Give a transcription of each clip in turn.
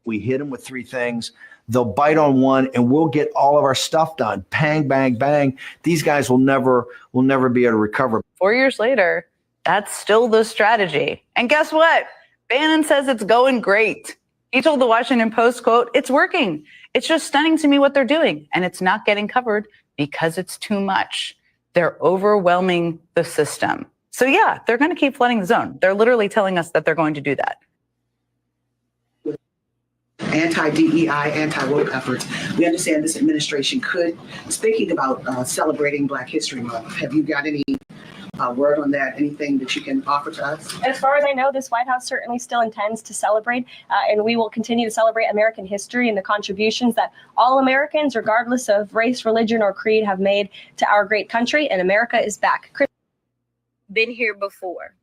We hit them with three things. They'll bite on one, and we'll get all of our stuff done. Bang, bang, bang. These guys will never be able to recover. 4 years later, that's still the strategy. And guess what? Bannon says it's going great. He told the Washington Post, quote, "It's working. It's just stunning to me what they're doing, and it's not getting covered because it's too much. They're overwhelming the system." So yeah, they're going to keep flooding the zone. They're literally telling us that they're going to do that. Anti-DEI, anti-woke efforts. We understand this administration could, speaking about celebrating Black History Month, have you got any word on that? Anything that you can offer to us? As far as I know, this White House certainly still intends to celebrate, and we will continue to celebrate American history and the contributions that all Americans, regardless of race, religion, or creed, have made to our great country, and America is back. Been here before.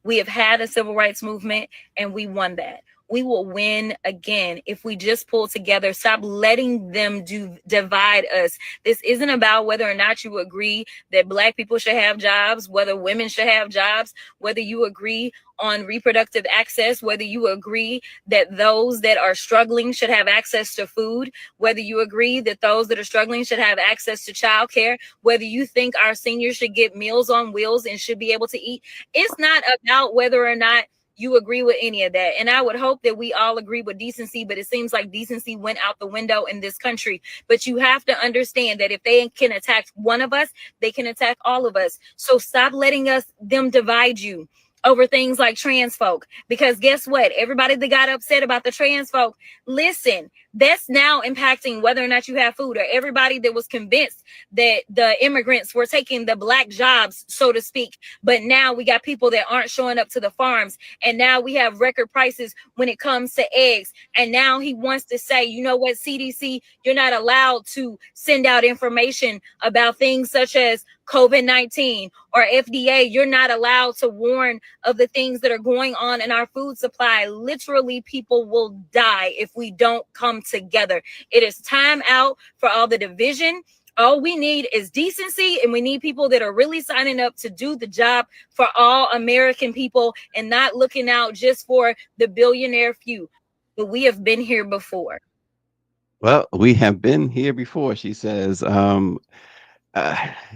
We have had a civil rights movement, and we won that. We will win again if we just pull together. Stop letting them divide us. This isn't about whether or not you agree that Black people should have jobs, whether women should have jobs, whether you agree on reproductive access, whether you agree that those that are struggling should have access to food, whether you agree that those that are struggling should have access to childcare, whether you think our seniors should get Meals on Wheels and should be able to eat. It's not about whether or not you agree with any of that. And I would hope that we all agree with decency, but it seems like decency went out the window in this country. But you have to understand that if they can attack one of us, they can attack all of us. So stop letting them divide you over things like trans folk, because guess what? Everybody that got upset about the trans folk, listen, that's now impacting whether or not you have food, or everybody that was convinced that the immigrants were taking the Black jobs, so to speak. But now we got people that aren't showing up to the farms. And now we have record prices when it comes to eggs. And now he wants to say, you know what, CDC, you're not allowed to send out information about things such as COVID-19, or FDA, you're not allowed to warn of the things that are going on in our food supply. Literally, people will die if we don't come together. It is time out for all the division. All we need is decency, and we need people that are really signing up to do the job for all American people and not looking out just for the billionaire few. But we have been here before. Well, we have been here before, she says.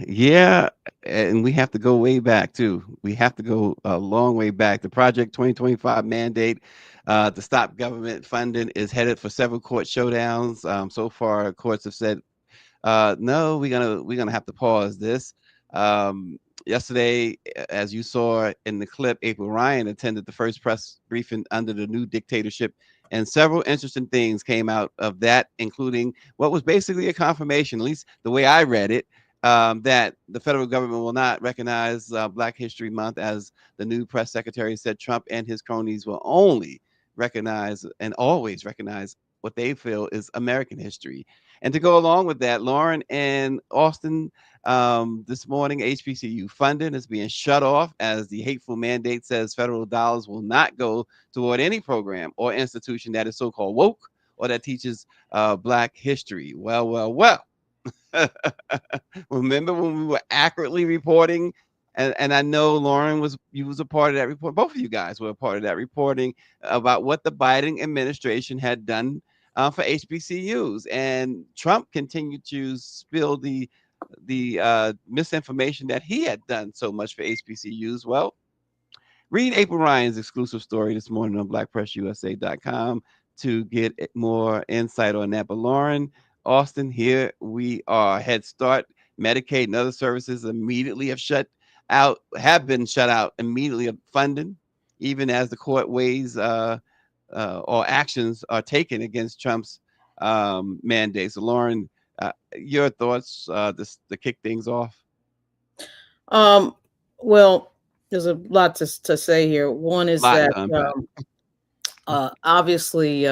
Yeah, and we have to go way back too. We have to go a long way back. The Project 2025 mandate to stop government funding is headed for several court showdowns. So far, courts have said, no, we're gonna have to pause this. Yesterday, as you saw in the clip, April Ryan attended the first press briefing under the new dictatorship, and several interesting things came out of that, including what was basically a confirmation, at least the way I read it, that the federal government will not recognize Black History Month. As the new press secretary said, Trump and his cronies will only recognize and always recognize what they feel is American history. And to go along with that, Lauren and Austin, this morning, HBCU funding is being shut off as the hateful mandate says federal dollars will not go toward any program or institution that is so-called woke or that teaches Black history. Well. Remember when we were accurately reporting, and I know Lauren was a part of that report. Both of you guys were a part of that reporting about what the Biden administration had done for HBCUs, and Trump continued to spill the misinformation that he had done so much for HBCUs. Well, read April Ryan's exclusive story this morning on blackpressusa.com to get more insight on that. But Lauren, Austin, here we are. Head Start, Medicaid, and other services immediately have been shut out immediately of funding, even as the court weighs or actions are taken against Trump's mandate. So, Lauren, your thoughts to kick things off? Well, there's a lot to say here. One is that obviously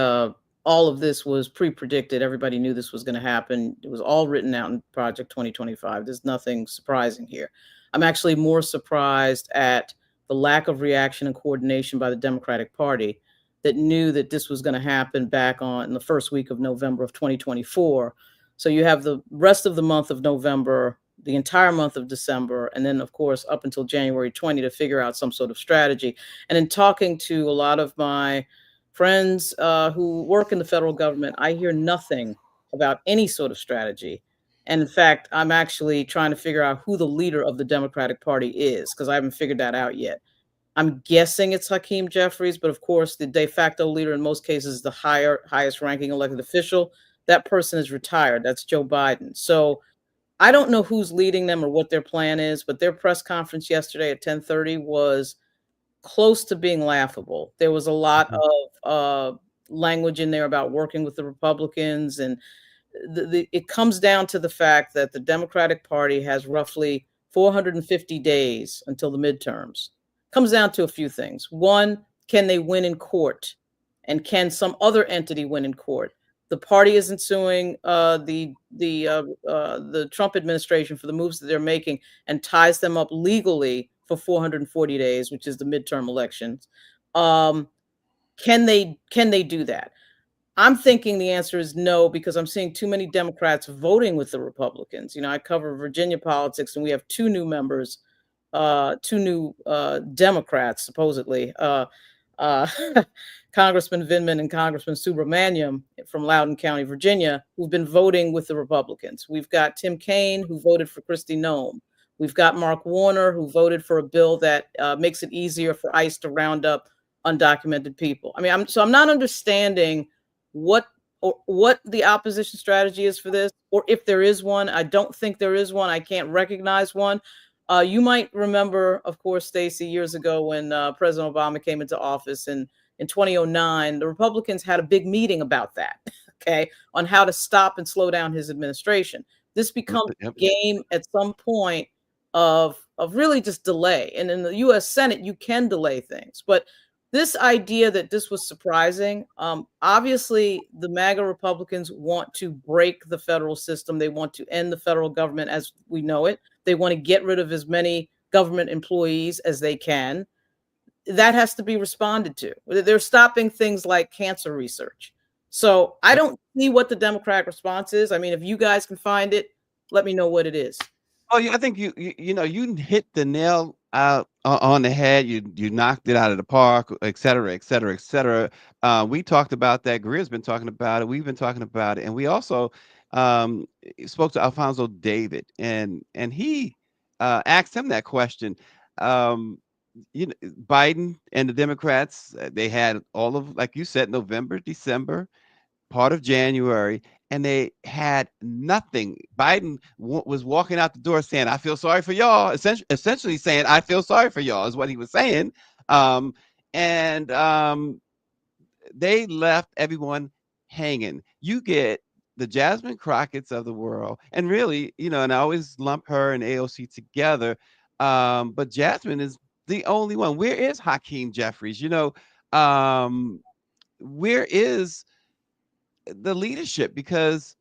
all of this was pre-predicted. Everybody knew this was going to happen. It was all written out in Project 2025. There's nothing surprising here. I'm actually more surprised at the lack of reaction and coordination by the Democratic Party that knew that this was going to happen back in the first week of November of 2024. So you have the rest of the month of November, the entire month of December, and then, of course, up until January 20 to figure out some sort of strategy. And in talking to a lot of my friends who work in the federal government, I hear nothing about any sort of strategy. And in fact, I'm actually trying to figure out who the leader of the Democratic Party is, because I haven't figured that out yet. I'm guessing it's Hakeem Jeffries, but of course, the de facto leader in most cases is the highest ranking elected official. That person is retired. That's Joe Biden. So I don't know who's leading them or what their plan is, but their press conference yesterday at 10:30 was close to being laughable. There was a lot of language in there about working with the Republicans, and it comes down to the fact that the Democratic Party has roughly 450 days until the midterms. Comes down to a few things. One, can they win in court? And can some other entity win in court? The party isn't suing the Trump administration for the moves that they're making and ties them up legally for 440 days, which is the midterm elections. Can they do that? I'm thinking the answer is no, because I'm seeing too many Democrats voting with the Republicans. I cover Virginia politics, and we have two new members, two new Democrats, supposedly, Congressman Vindman and Congressman Subramaniam from Loudoun County, Virginia, who've been voting with the Republicans. We've got Tim Kaine, who voted for Kristi Noem. We've got Mark Warner, who voted for a bill that makes it easier for ICE to round up undocumented people. I mean, I'm not understanding what the opposition strategy is for this, or if there is one. I don't think there is one. I can't recognize one. You might remember, of course, Stacey, years ago when President Obama came into office in 2009, the Republicans had a big meeting about that, okay, on how to stop and slow down his administration. This becomes a game at some point of really just delay. And in the U.S. Senate, you can delay things. But this idea that this was surprising, obviously the MAGA Republicans want to break the federal system. They want to end the federal government as we know it. They want to get rid of as many government employees as they can. That has to be responded to. They're stopping things like cancer research. So I don't see what the Democratic response is. I mean, if you guys can find it, let me know what it is. Oh, yeah, I think you hit the nail out on the head. You knocked it out of the park, et cetera, et cetera, et cetera. We talked about that. Greer's been talking about it. We've been talking about it, and we also spoke to Alfonso David, and he asked him that question. Biden and the Democrats, they had all of, like you said, November, December, part of January, and they had nothing. Biden was walking out the door saying, "I feel sorry for y'all," essentially saying, "I feel sorry for y'all," is what he was saying. They left everyone hanging. You get the Jasmine Crockett's of the world, and really, and I always lump her and AOC together, but Jasmine is the only one. Where is Hakeem Jeffries? Where is the leadership? Because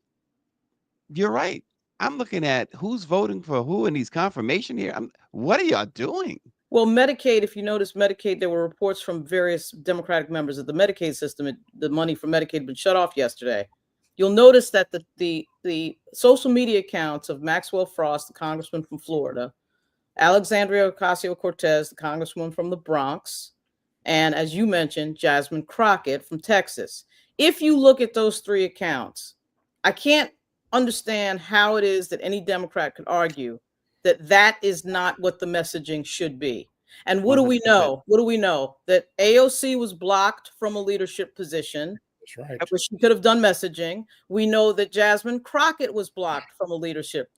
you're right. I'm looking at who's voting for who in these confirmation here. What are y'all doing? Well, Medicaid, if you notice, Medicaid, there were reports from various Democratic members of the Medicaid system. The money from Medicaid had been shut off yesterday. You'll notice that the social media accounts of Maxwell Frost, the congressman from Florida, Alexandria Ocasio-Cortez, the congresswoman from the Bronx, and as you mentioned, Jasmine Crockett from Texas. If you look at those three accounts, I can't understand how it is that any Democrat could argue that that is not what the messaging should be. And what do we know? What do we know? That AOC was blocked from a leadership position. That's right. Where she could have done messaging. We know that Jasmine Crockett was blocked from a leadership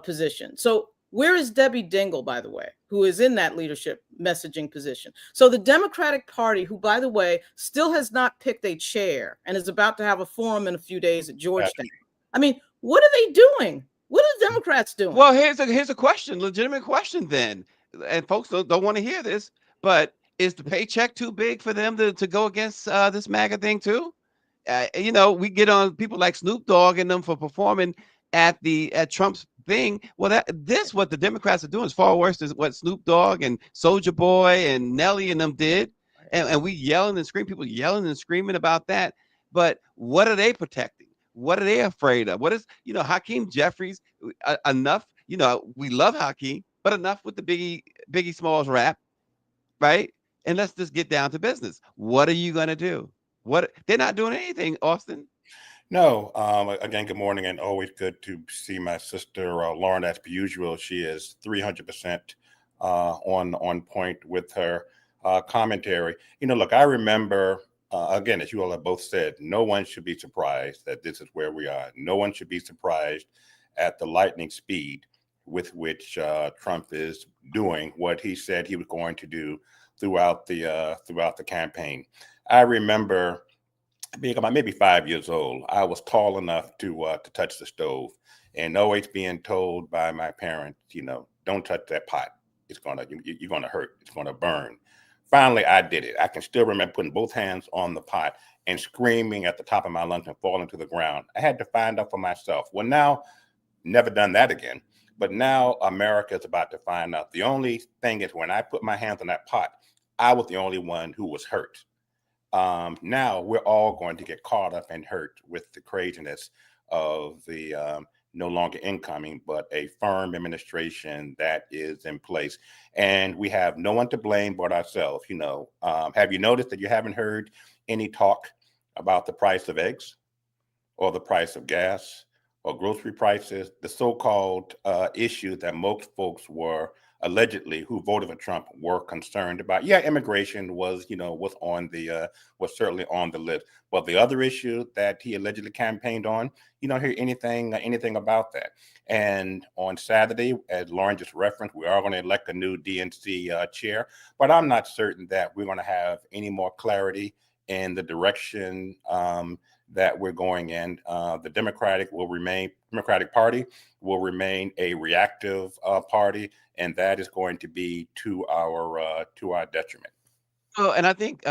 position. So where is Debbie Dingell, by the way, who is in that leadership messaging position? So the Democratic Party, who, by the way, still has not picked a chair and is about to have a forum in a few days at Georgetown. I mean, what are they doing? What are the Democrats doing? Well, here's a question, legitimate question then. And folks don't want to hear this, but is the paycheck too big for them to go against this MAGA thing too? We get on people like Snoop Dogg and them for performing at Trump's thing. Well, what the Democrats are doing is far worse than what Snoop Dogg and Soulja Boy and Nelly and them did. And we yelling and screaming, people yelling and screaming about that. But what are they protecting? What are they afraid of? What is, Hakeem Jeffries, enough, we love Hakeem, but enough with the Biggie Smalls rap, right? And let's just get down to business. What are you going to do? What they're not doing anything, Austin. No, again, good morning, and always good to see my sister Lauren. As per usual, she is 300% on point with her commentary. You know, look, I remember again, as you all have both said, no one should be surprised that this is where we are. No one should be surprised at the lightning speed with which Trump is doing what he said he was going to do throughout the campaign. I remember being about maybe 5 years old. I was tall enough to touch the stove, and always being told by my parents, you know, don't touch that pot. You're gonna hurt. It's gonna burn. Finally, I did it. I can still remember putting both hands on the pot and screaming at the top of my lungs and falling to the ground. I had to find out for myself. Well, now, never done that again. But now America is about to find out. The only thing is, when I put my hands on that pot, I was the only one who was hurt. Now we're all going to get caught up and hurt with the craziness of the no longer incoming, but a firm administration that is in place. And we have no one to blame but ourselves. You know, have you noticed that you haven't heard any talk about the price of eggs or the price of gas or grocery prices, the so-called issue that most folks were allegedly who voted for Trump were concerned about? Yeah, immigration was, you know, was certainly on the list. But the other issue that he allegedly campaigned on, you don't hear anything about that. And on Saturday, as Lauren just referenced, we are going to elect a new DNC chair, but I'm not certain that we're going to have any more clarity in the direction that we're going in. The Democratic Party will remain a reactive party, and that is going to be to our detriment. Oh, and I think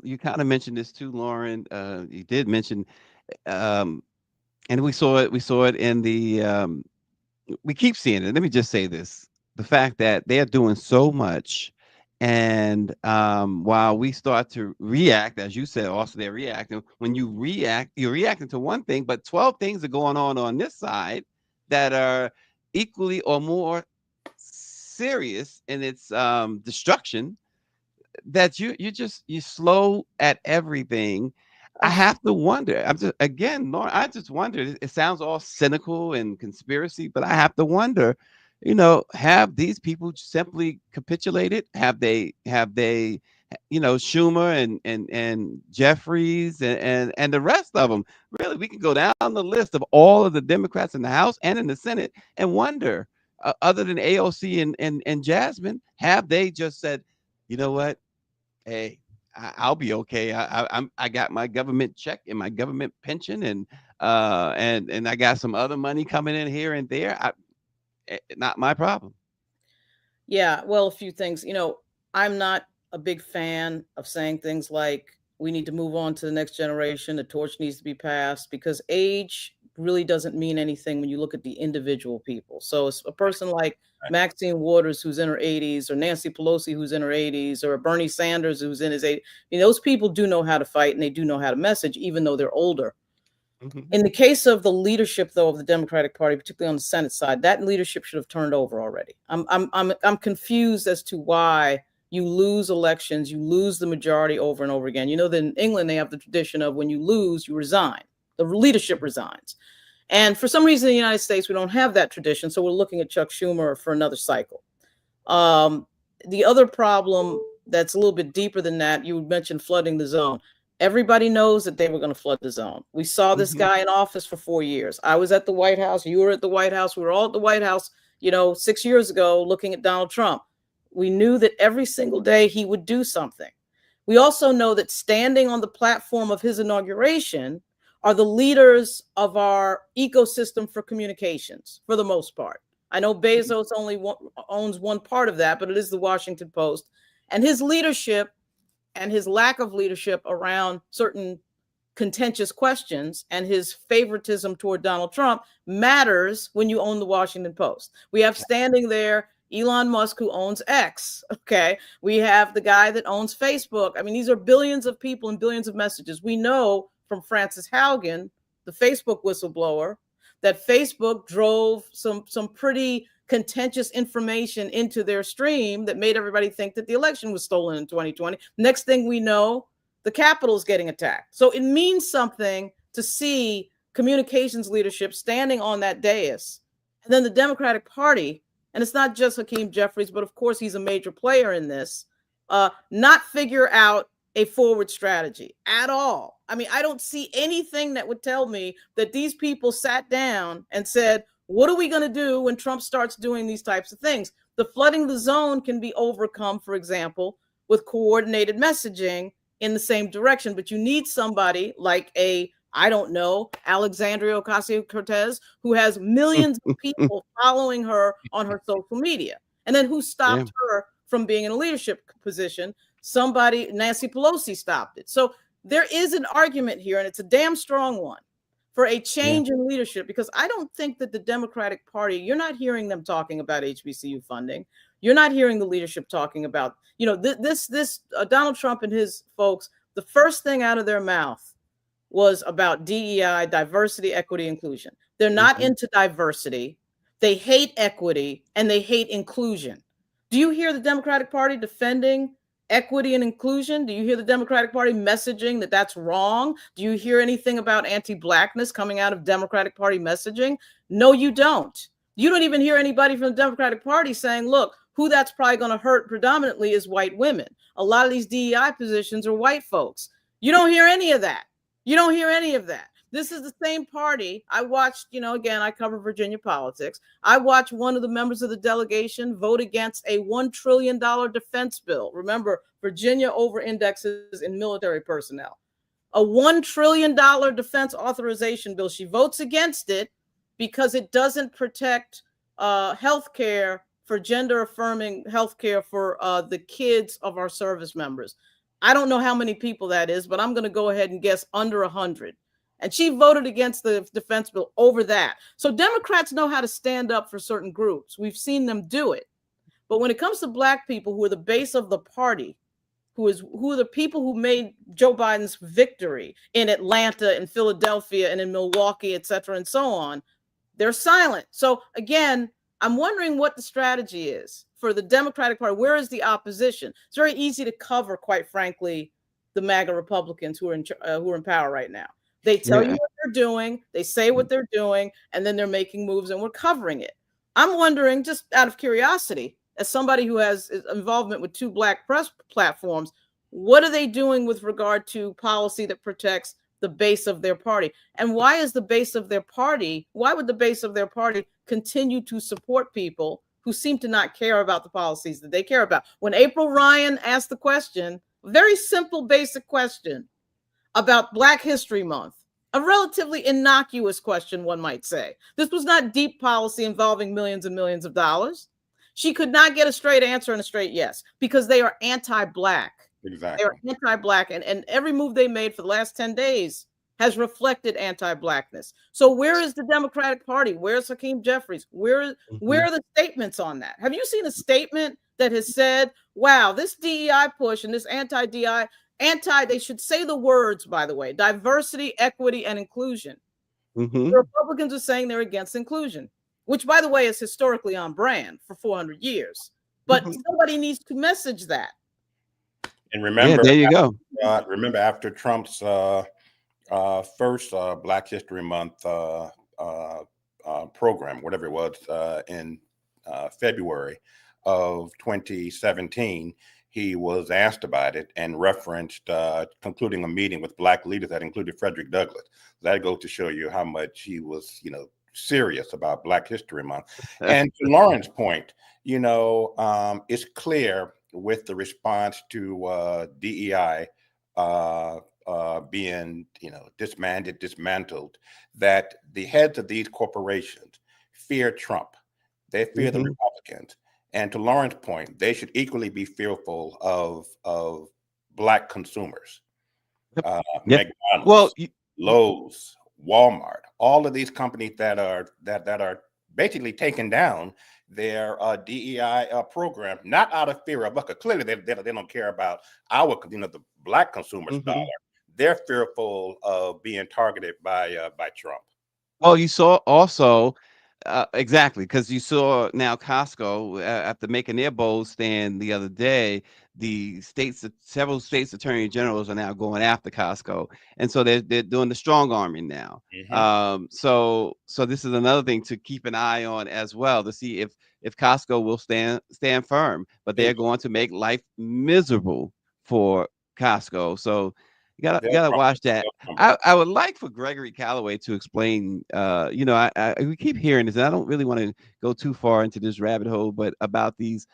you kind of mentioned this too, Lauren. You did mention, and we saw it in the. We keep seeing it. Let me just say this: the fact that they are doing so much, and while we start to react, as you said, also they're reacting. When you react, you're reacting to one thing, but 12 things are going on this side that are equally or more serious in its destruction, that you slow at everything. I have to wonder. I'm just, again, Lauren, I just wonder. It sounds all cynical and conspiracy, but I have to wonder, you know, have these people simply capitulated? Have they, you know, Schumer and Jeffries and the rest of them? Really, we can go down the list of all of the Democrats in the House and in the Senate and wonder, other than AOC and Jasmine, have they just said, you know what? Hey, I'll be okay. I got my government check and my government pension, and I got some other money coming in here and there. Not my problem. Yeah, well, a few things. You know, I'm not a big fan of saying things like we need to move on to the next generation, the torch needs to be passed, because age really doesn't mean anything when you look at the individual people. So it's a person like Maxine Waters, who's in her 80s, or Nancy Pelosi, who's in her 80s, or Bernie Sanders, who's in his 80s. I mean, those people do know how to fight, and they do know how to message, even though they're older. In the case of the leadership, though, of the Democratic Party, particularly on the Senate side, that leadership should have turned over already. I'm confused as to why you lose elections, you lose the majority over and over again. You know that in England, they have the tradition of when you lose, you resign. The leadership resigns. And for some reason in the United States, we don't have that tradition. So we're looking at Chuck Schumer for another cycle. The other problem that's a little bit deeper than that, you mentioned flooding the zone. Everybody knows that they were going to flood the zone. We saw this guy in office for 4 years. I was at the White House. You were at the White House. We were all at the White House, 6 years ago, looking at Donald Trump. We knew that every single day he would do something. We also know that standing on the platform of his inauguration are the leaders of our ecosystem for communications, for the most part. I know Bezos only owns one part of that, but it is the Washington Post. And his leadership and his lack of leadership around certain contentious questions and his favoritism toward Donald Trump matters when you own the Washington Post. We have standing there Elon Musk, who owns X. Okay. We have the guy that owns Facebook. I mean, these are billions of people and billions of messages. We know from Frances Haugen, the Facebook whistleblower, that Facebook drove some pretty contentious information into their stream that made everybody think that the election was stolen in 2020. Next thing we know, the Capitol is getting attacked. So it means something to see communications leadership standing on that dais. And then the Democratic Party, and it's not just Hakeem Jeffries, but of course he's a major player in this, not figure out a forward strategy at all. I mean, I don't see anything that would tell me that these people sat down and said, what are we going to do when Trump starts doing these types of things? The flooding the zone can be overcome, for example, with coordinated messaging in the same direction. But you need somebody like I don't know, Alexandria Ocasio-Cortez, who has millions of people following her on her social media. And then who stopped her from being in a leadership position? Somebody, Nancy Pelosi, stopped it. So there is an argument here, and it's a damn strong one, for a change in leadership, because I don't think that the Democratic Party, you're not hearing them talking about HBCU funding. You're not hearing the leadership talking about, this Donald Trump and his folks, the first thing out of their mouth was about DEI, diversity, equity, inclusion. They're not into diversity. They hate equity and they hate inclusion. Do you hear the Democratic Party defending equity and inclusion? Do you hear the Democratic Party messaging that that's wrong? Do you hear anything about anti-Blackness coming out of Democratic Party messaging? No, you don't. You don't even hear anybody from the Democratic Party saying, look, who that's probably going to hurt predominantly is white women. A lot of these DEI positions are white folks. You don't hear any of that. You don't hear any of that. This is the same party. I watched, again, I cover Virginia politics. I watched one of the members of the delegation vote against a $1 trillion defense bill. Remember, Virginia over-indexes in military personnel. A $1 trillion defense authorization bill. She votes against it because it doesn't protect health care for gender-affirming health care for the kids of our service members. I don't know how many people that is, but I'm going to go ahead and guess under 100. And she voted against the defense bill over that. So Democrats know how to stand up for certain groups. We've seen them do it. But when it comes to Black people, who are the base of the party, who are the people who made Joe Biden's victory in Atlanta and Philadelphia and in Milwaukee, et cetera, and so on, they're silent. So again, I'm wondering what the strategy is for the Democratic Party. Where is the opposition? It's very easy to cover, quite frankly, the MAGA Republicans who are in power right now. They tell you what they're doing, they say what they're doing, and then they're making moves, and we're covering it. I'm wondering, just out of curiosity, as somebody who has involvement with 2 Black press platforms, what are they doing with regard to policy that protects the base of their party? And why would the base of their party continue to support people who seem to not care about the policies that they care about? When April Ryan asked the question, a very simple, basic question about Black History Month, a relatively innocuous question, one might say. This was not deep policy involving millions and millions of dollars. She could not get a straight answer and a straight yes, because they are anti-Black. Exactly. They're anti-Black, and every move they made for the last 10 days has reflected anti-Blackness. So where is the Democratic Party? Where's Hakeem Jeffries? Where are the statements on that? Have you seen a statement that has said, wow, this DEI push and this anti-DEI, they should say the words, by the way, diversity, equity, and inclusion. The Republicans are saying they're against inclusion, which, by the way, is historically on brand for 400 years. But somebody needs to message that. And remember, there you go. Remember, after Trump's first Black History Month program, whatever it was, in February of 2017, he was asked about it and referenced concluding a meeting with Black leaders that included Frederick Douglass. That goes to show you how much he was, serious about Black History Month. And to Lauren's point, it's clear with the response to DEI being, dismantled, that the heads of these corporations fear Trump. They fear the Republicans. And to Lauren's point, they should equally be fearful of Black consumers. McDonald's, Lowe's, Walmart, all of these companies that are basically taking down their DEI program, not out of fear of buck. Clearly, they don't care about our, the Black consumers dollar. They're fearful of being targeted by Trump. Well, you saw also exactly, because you saw now Costco after making their bold stand the other day, the states, several states attorney generals are now going after Costco, and so they're doing the strong arming now. So this is another thing to keep an eye on as well, to see if Costco will stand firm, but they're going to make life miserable for Costco. So you gotta watch that. I would like for Gregory Calloway to explain. We keep hearing this, and I don't really want to go too far into this rabbit hole, but about these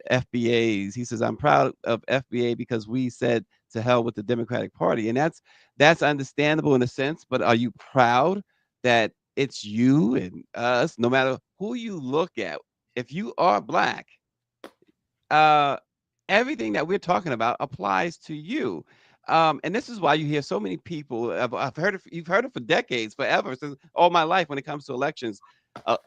FBAs. He says, I'm proud of FBA because we said to hell with the Democratic Party. And that's understandable in a sense, but are you proud that it's you and us, no matter who you look at? If you are Black, everything that we're talking about applies to you. And this is why you hear so many people. I've heard it. You've heard it for decades, forever, since all my life. When it comes to elections,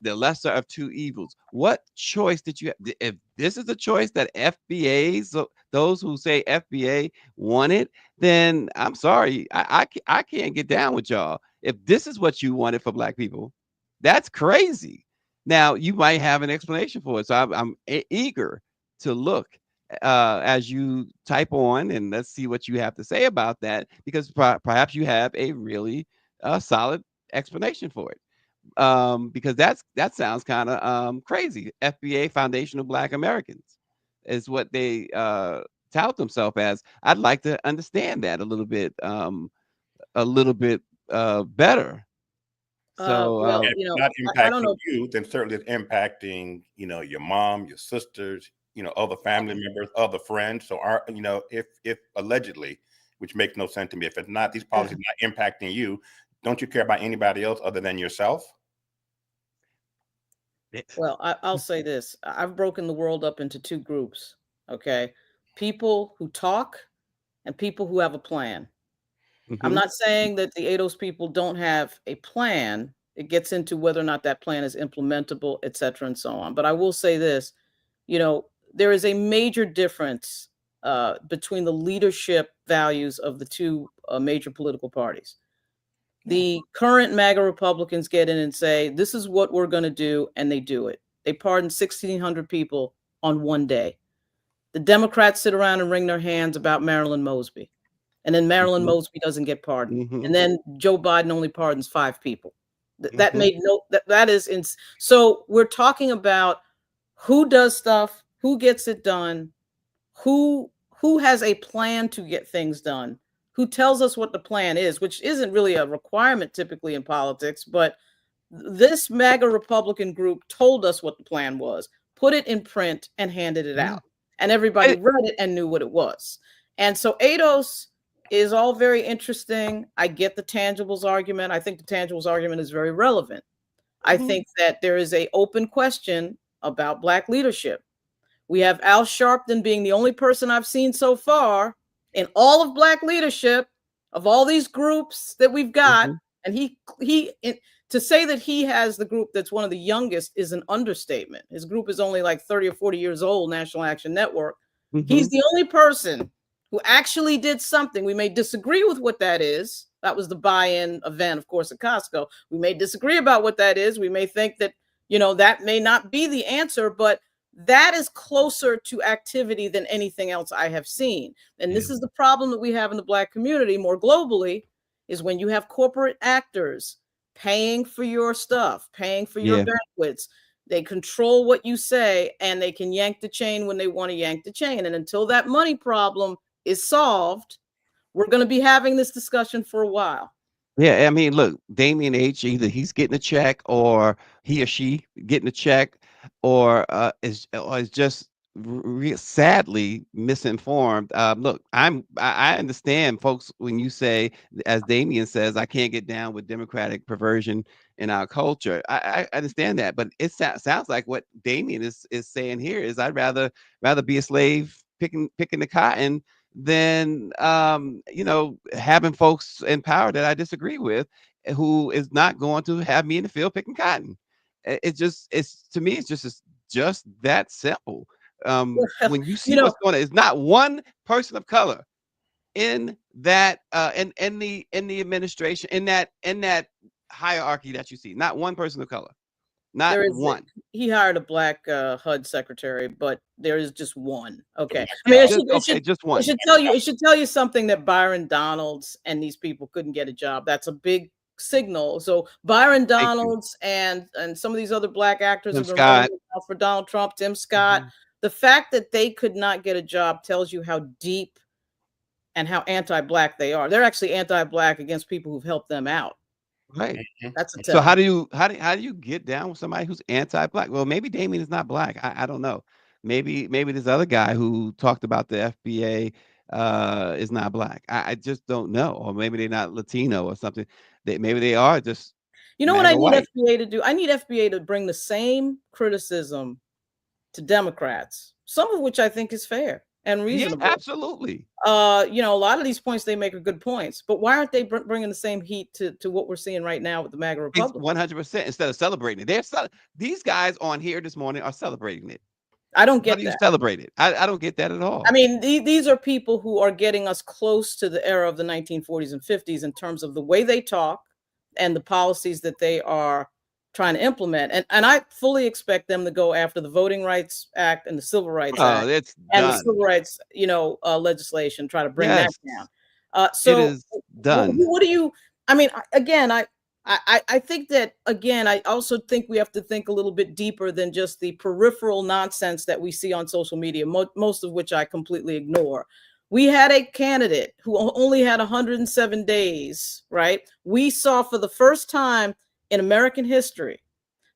the lesser of two evils. What choice did you have? If this is the choice that FBAs, so those who say FBA wanted, then I'm sorry, I can't get down with y'all. If this is what you wanted for Black people, that's crazy. Now you might have an explanation for it, so I'm eager to look as you type on, and let's see what you have to say about that, because perhaps you have a really solid explanation for it. Because that sounds kind of crazy. FBA, Foundational Black Americans, is what they tout themselves as. I'd like to understand that a little bit better. So Well, If you it's know, not I don't impacting know. you, then certainly it's impacting, your mom, your sisters, other family members, other friends. So if allegedly, which makes no sense to me, if it's not, these policies not impacting you, don't you care about anybody else other than yourself? Well, I'll say this. I've broken the world up into two groups. Okay. People who talk and people who have a plan. I'm Mhm, not saying that the ADOS people don't have a plan. It gets into whether or not that plan is implementable, et cetera, and so on. But I will say this, there is a major difference between the leadership values of the two major political parties. The current MAGA Republicans get in and say, this is what we're going to do, and they do it. They pardon 1,600 people on one day. The Democrats sit around and wring their hands about Marilyn Mosby. And then Marilyn mhm, Mosby doesn't get pardoned. mhm, And then Joe Biden only pardons 5 people. That mhm, made no, that is, so we're talking about who does stuff, who gets it done, who has a plan to get things done, who tells us what the plan is, which isn't really a requirement typically in politics, but this MAGA Republican group told us what the plan was, put it in print, and handed it yeah. out. And everybody read it and knew what it was. And so ADOS is all very interesting. I get the tangibles argument. I think the tangibles argument is very relevant. I Mhm, think that there is an open question about Black leadership. We have Al Sharpton being the only person I've seen so far in all of Black leadership of all these groups that we've got. mhm, And to say that he has the group that's one of the youngest is an understatement. His group is only like 30 or 40 years old, National Action Network. He's mhm, the only person who actually did something. We may disagree with what that is. That was the buy-in event, of course, at Costco. We may disagree about what that is. We may think that, that may not be the answer, but that is closer to activity than anything else I have seen. And this is the problem that we have in the Black community more globally, is when you have corporate actors paying for your stuff, paying for your yeah. banquets. They control what you say, and they can yank the chain when they want to yank the chain. And until that money problem is solved, we're going to be having this discussion for a while. Yeah, I mean, look, Damian H, either he's getting a check, or he or she getting a check, or is just sadly misinformed. Look, I understand, folks, when you say, as Damian says, I can't get down with democratic perversion in our culture. I understand that, but it sounds like what Damian is saying here is, I'd rather be a slave picking the cotton than having folks in power that I disagree with, who is not going to have me in the field picking cotton. It's to me, it's just that simple. Well, When you you see know, what's going on, it's not one person of color in that in the administration, in that hierarchy that you see, not one person of color. Not There is one. he hired a black HUD secretary, but there is just one. Okay. I mean, Just one. it should tell you something that Byron Donalds and these people couldn't get a job. That's a big signal. So Byron Donalds and some of these other black actors Tim have been running Scott. for Donald Trump, Tim Scott. The fact that they could not get a job tells you how deep and how anti-black they are. They're actually anti-black against people who've helped them out. Right. That's a So tell. how do you get down with somebody who's anti-black? Well, maybe Damien is not black. I don't know. Maybe this other guy who talked about the FBA is not black. I just don't know. Or maybe they're not Latino or something. Maybe they are just You know what I need white. FBA to do? I need FBA to bring the same criticism to Democrats, some of which I think is fair and reasonable. Yeah, absolutely. A lot of these points they make are good points, but why aren't they bringing the same heat to what we're seeing right now with the MAGA Republicans? 100%. Instead of celebrating it, these guys on here this morning are celebrating it. I don't get How do you that. celebrate it? I don't get that at all. I mean, these are people who are getting us close to the era of the 1940s and 50s in terms of the way they talk and the policies that they are trying to implement. And I fully expect them to go after the Voting Rights Act and the Civil Rights Act and the Civil Rights, legislation, try to bring that down. So it is done. What do you, I mean, again, I think that, again, I also think we have to think a little bit deeper than just the peripheral nonsense that we see on social media, most of which I completely ignore. We had a candidate who only had 107 days, right? We saw for the first time in American history,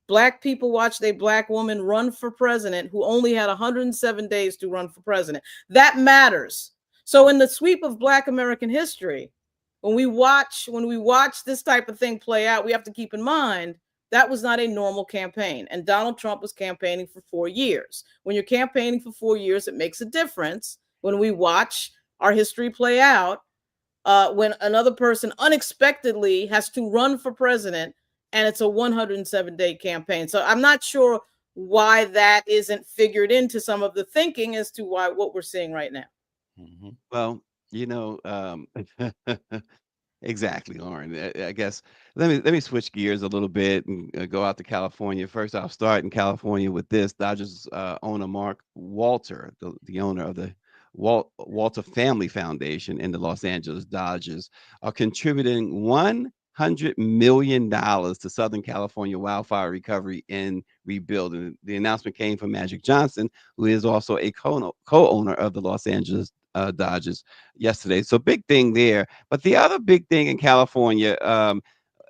Black people watched a Black woman run for president who only had 107 days to run for president. That matters. So in the sweep of Black American history, when we watch this type of thing play out, we have to keep in mind that was not a normal campaign. And Donald Trump was campaigning for 4 years. When you're campaigning for 4 years, it makes a difference when we watch our history play out, when another person unexpectedly has to run for president and it's a 107-day campaign. So I'm not sure why that isn't figured into some of the thinking as to what we're seeing right now. Well, exactly, Lauren. I guess let me switch gears a little bit and go out to California. First, I'll start in California with this. Dodgers owner Mark Walter, the owner of the Walter Family Foundation in the Los Angeles Dodgers, are contributing $100 million to Southern California wildfire recovery and rebuilding. The announcement came from Magic Johnson, who is also a co-owner of the Los Angeles Dodgers yesterday. So big thing there. But the other big thing in California,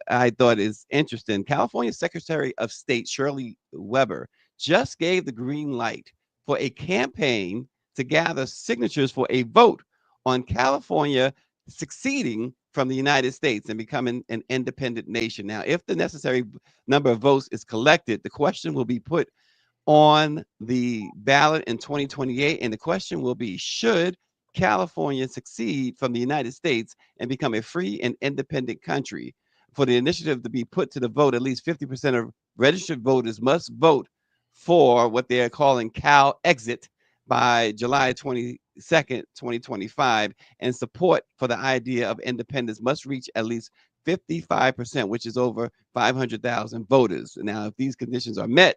I thought is interesting. California Secretary of State Shirley Weber just gave the green light for a campaign to gather signatures for a vote on California succeeding from the United States and becoming an independent nation. Now, if the necessary number of votes is collected, the question will be put on the ballot in 2028. And the question will be, should California succeed from the United States and become a free and independent country? For the initiative to be put to the vote, at least 50% of registered voters must vote for what they are calling Cal Exit by July 22nd, 2025, and support for the idea of independence must reach at least 55%, which is over 500,000 voters. Now, if these conditions are met,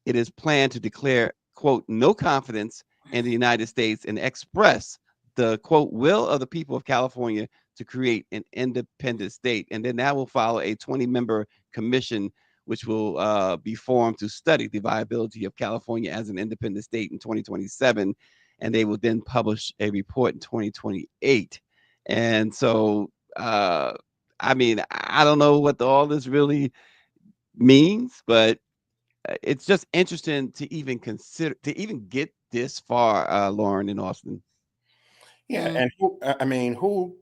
it is planned to declare, quote, no confidence in the United States and express the, quote, will of the people of California to create an independent state. And then that will follow a 20-member commission, which will be formed to study the viability of California as an independent state in 2027. And they will then publish a report in 2028. And so, I mean, I don't know what all this really means, but it's just interesting to even consider, to even get this far, Lauren, in Austin. Yeah, and who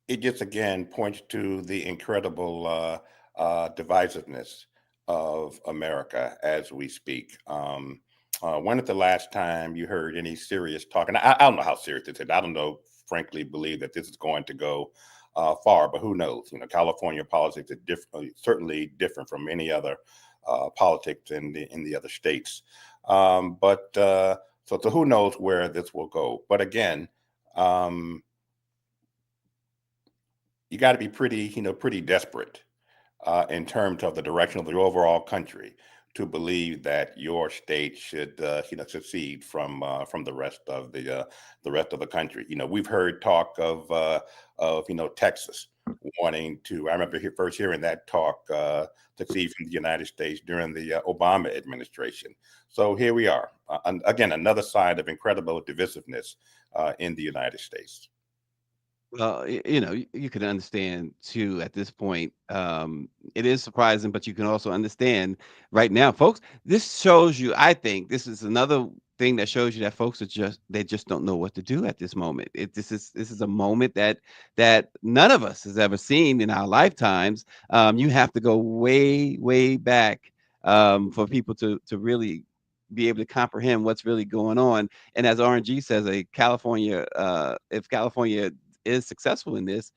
it just again points to the incredible divisiveness of America as we speak. When at the last time you heard any serious talk? And I don't know how serious this is. I don't know, frankly, believe that this is going to go far, but who knows? California politics is certainly different from any other politics in the other states. So who knows where this will go? But again, you got to be pretty desperate in terms of the direction of the overall country to believe that your state should succeed from the rest of the country. We've heard talk of Texas wanting to. I remember first hearing that talk succeed from the United States during the Obama administration. So here we are, again, another side of incredible divisiveness in the United States. Well, you can understand too at this point. It is surprising, but you can also understand right now, folks. This shows you. I think this is another thing that shows you that folks they just don't know what to do at this moment. This is a moment that none of us has ever seen in our lifetimes. You have to go way back for people to really be able to comprehend what's really going on. And as RNG says, if California is successful in this,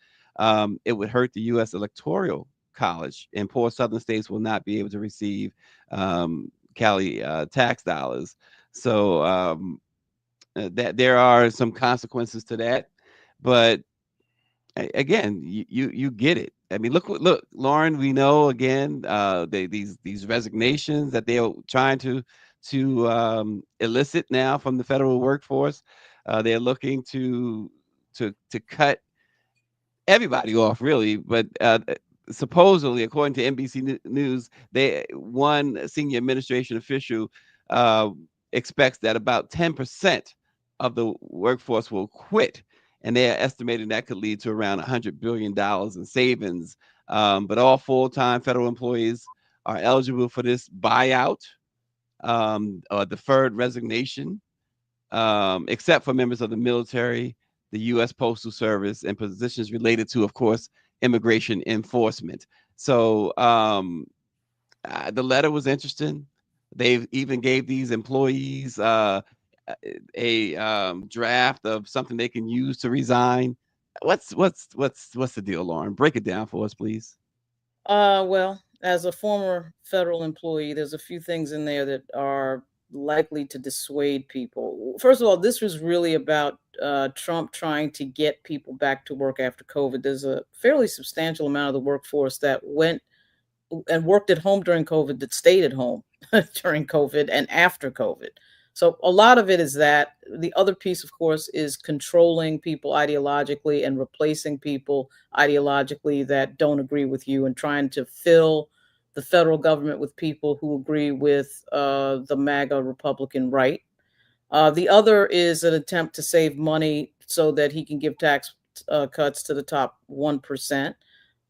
it would hurt the U.S. Electoral College, and poor Southern states will not be able to receive Cali tax dollars. So that there are some consequences to that, but again, you get it. I mean, look, Lauren. We know again these resignations that they are trying to elicit now from the federal workforce. They're looking to cut everybody off, really. But supposedly, according to NBC News, one senior administration official expects that about 10% of the workforce will quit, and they are estimating that could lead to around $100 billion in savings. But all full-time federal employees are eligible for this buyout or deferred resignation, except for members of the military, the U.S. Postal Service, and positions related to, of course, immigration enforcement. So the letter was interesting. They even gave these employees a draft of something they can use to resign. What's the deal, Lauren? Break it down for us, please. Well, as a former federal employee, there's a few things in there that are likely to dissuade people. First of all, this was really about Trump trying to get people back to work after COVID. There's a fairly substantial amount of the workforce that went and worked at home during COVID that stayed at home during COVID and after COVID. So a lot of it is that. The other piece, of course, is controlling people ideologically and replacing people ideologically that don't agree with you, and trying to fill the federal government with people who agree with the MAGA Republican right. The other is an attempt to save money so that he can give tax cuts to the top 1%.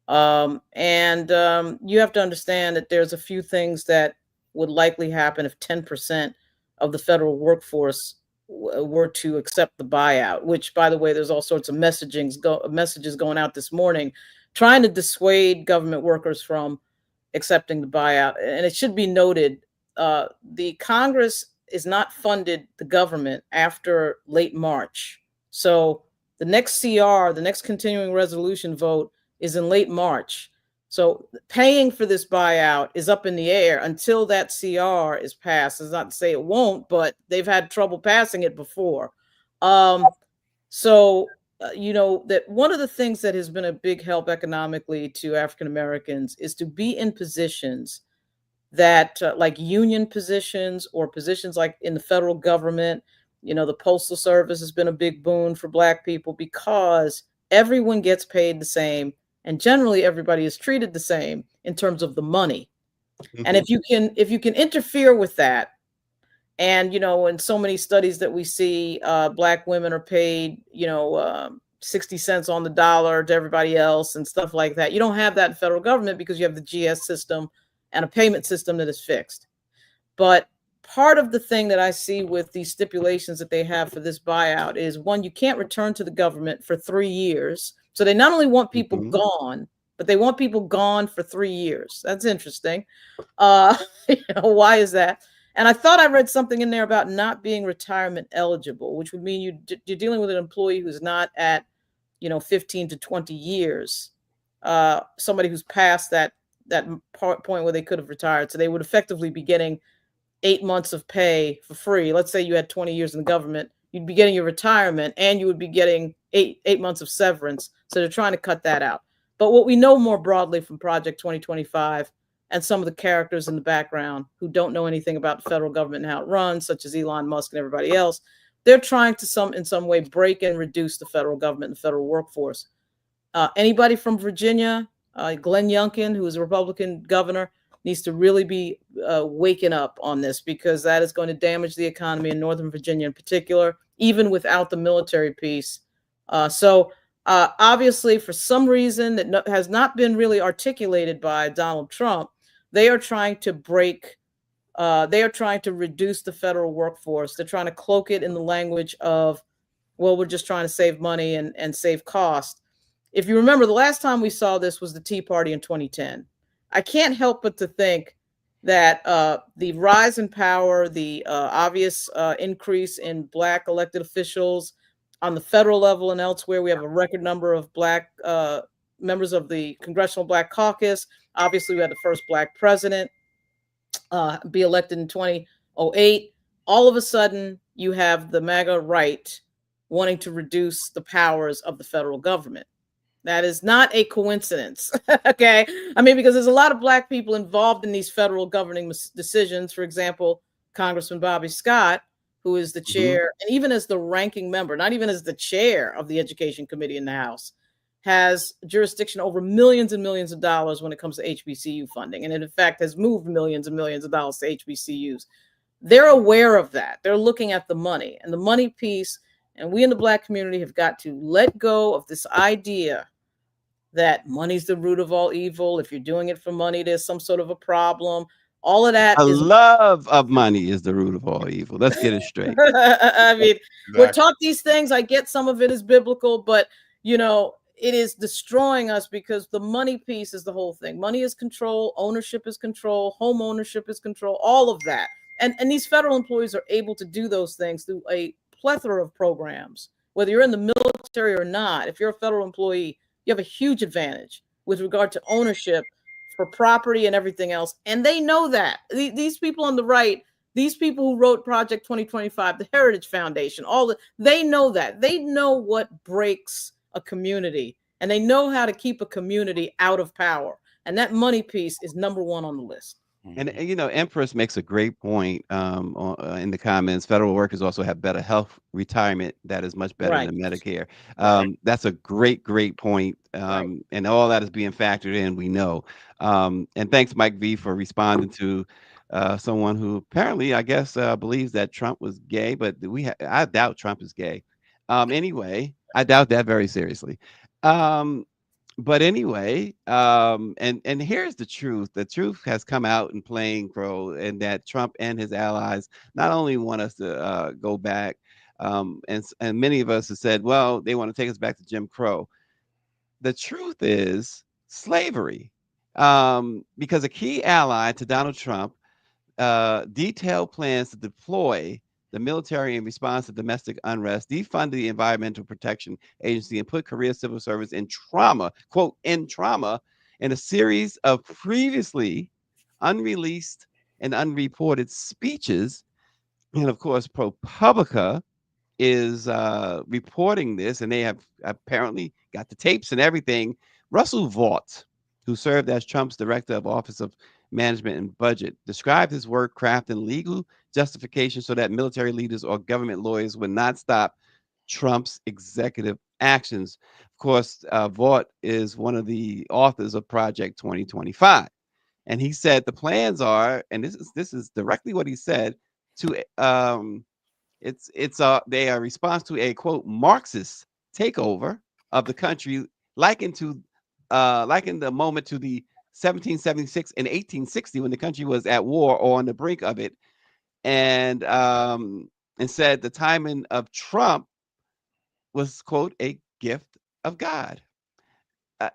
You have to understand that there's a few things that would likely happen if 10% of the federal workforce were to accept the buyout, which, by the way, there's all sorts of messages going out this morning trying to dissuade government workers from accepting the buyout. And it should be noted, the Congress is not funded the government after late March. So the next CR, the next continuing resolution vote, is in late March. So paying for this buyout is up in the air until that CR is passed. It's not to say it won't, but they've had trouble passing it before. That one of the things that has been a big help economically to African Americans is to be in positions that like union positions or positions like in the federal government. The Postal Service has been a big boon for Black people because everyone gets paid the same, and generally everybody is treated the same in terms of the money. And if you can interfere with that, and in so many studies that we see, Black women are paid 60 cents on the dollar to everybody else and stuff like that. You don't have that in federal government because you have the GS system and a payment system that is fixed. But part of the thing that I see with these stipulations that they have for this buyout is, one, you can't return to the government for 3 years. So they not only want people gone, but they want people gone for 3 years. That's interesting. Why is that? And I thought I read something in there about not being retirement eligible, which would mean you're dealing with an employee who's not at 15 to 20 years, somebody who's past that point where they could have retired. So they would effectively be getting 8 months of pay for free. Let's say you had 20 years in the government, you'd be getting your retirement and you would be getting eight months of severance. So they're trying to cut that out. But what we know more broadly from Project 2025 and some of the characters in the background who don't know anything about the federal government and how it runs, such as Elon Musk and everybody else, they're trying to in some way break and reduce the federal government and the federal workforce. Anybody from Virginia, Glenn Youngkin, who is a Republican governor, needs to really be waking up on this, because that is going to damage the economy in Northern Virginia in particular, even without the military piece. Obviously, for some reason that has not been really articulated by Donald Trump, they are trying to reduce the federal workforce. They're trying to cloak it in the language of, well, we're just trying to save money and save cost. If you remember, the last time we saw this was the Tea Party in 2010. I can't help but to think that the rise in power, the obvious increase in Black elected officials on the federal level and elsewhere, we have a record number of Black members of the Congressional Black Caucus. Obviously, we had the first Black president be elected in 2008. All of a sudden, you have the MAGA right wanting to reduce the powers of the federal government. That is not a coincidence. Okay. I mean, because there's a lot of Black people involved in these federal governing decisions. For example, Congressman Bobby Scott, who is the chair, and even as the ranking member, not even as the chair of the Education Committee in the House, has jurisdiction over millions and millions of dollars when it comes to HBCU funding. And in fact, has moved millions and millions of dollars to HBCUs. They're aware of that. They're looking at the money and the money piece. And we in the Black community have got to let go of this idea that money's the root of all evil. If you're doing it for money, there's some sort of a problem. All of that A is love of money is the root of all evil. Let's get it straight. I mean, we're Exactly. taught these things. I get some of it is biblical, but it is destroying us, because the money piece is the whole thing. Money is control, ownership is control, home ownership is control, all of that. And these federal employees are able to do those things through a plethora of programs. Whether you're in the military or not, if you're a federal employee, you have a huge advantage with regard to ownership for property and everything else. And they know that. These people on the right, these people who wrote Project 2025, the Heritage Foundation, they know that. They know what breaks a community, and they know how to keep a community out of power. And that money piece is number one on the list. And Empress makes a great point in the comments. Federal workers also have better health retirement that is much better Right. than Medicare. Right. That's a great point. Right. And all that is being factored in, we know. And thanks, Mike V, for responding to someone who apparently, I guess, believes that Trump was gay, but I doubt Trump is gay. Anyway, I doubt that very seriously. But anyway, and here's the truth. The truth has come out in plain crow, and that Trump and his allies not only want us to go back, and many of us have said, well, they want to take us back to Jim Crow. The truth is slavery, because a key ally to Donald Trump detailed plans to deploy the military in response to domestic unrest, defund the Environmental Protection Agency, and put career civil service in trauma, quote, in trauma, in a series of previously unreleased and unreported speeches. And of course, ProPublica is reporting this, and they have apparently got the tapes and everything. Russell Vought, who served as Trump's director of Office of Management and Budget, described his work crafting legal justification so that military leaders or government lawyers would not stop Trump's executive actions. Of course, Vought is one of the authors of Project 2025. And he said the plans are, and this is directly what he said, to they are a response to a quote Marxist takeover of the country, likened the moment to the 1776 and 1860 when the country was at war or on the brink of it, and said the timing of Trump was quote a gift of God.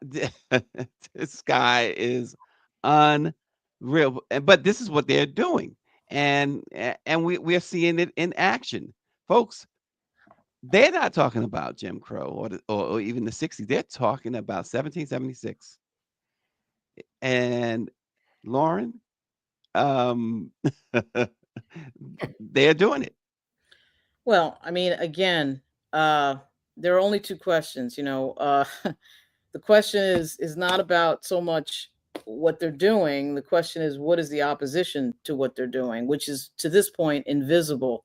This guy is unreal, but this is what they're doing, and we're seeing it in action, folks. They're not talking about Jim Crow or even the 60s. They're talking about 1776. And Lauren, they're doing it. Well, I mean, again, there are only two questions. The question is not about so much what they're doing. The question is, what is the opposition to what they're doing, which is to this point invisible.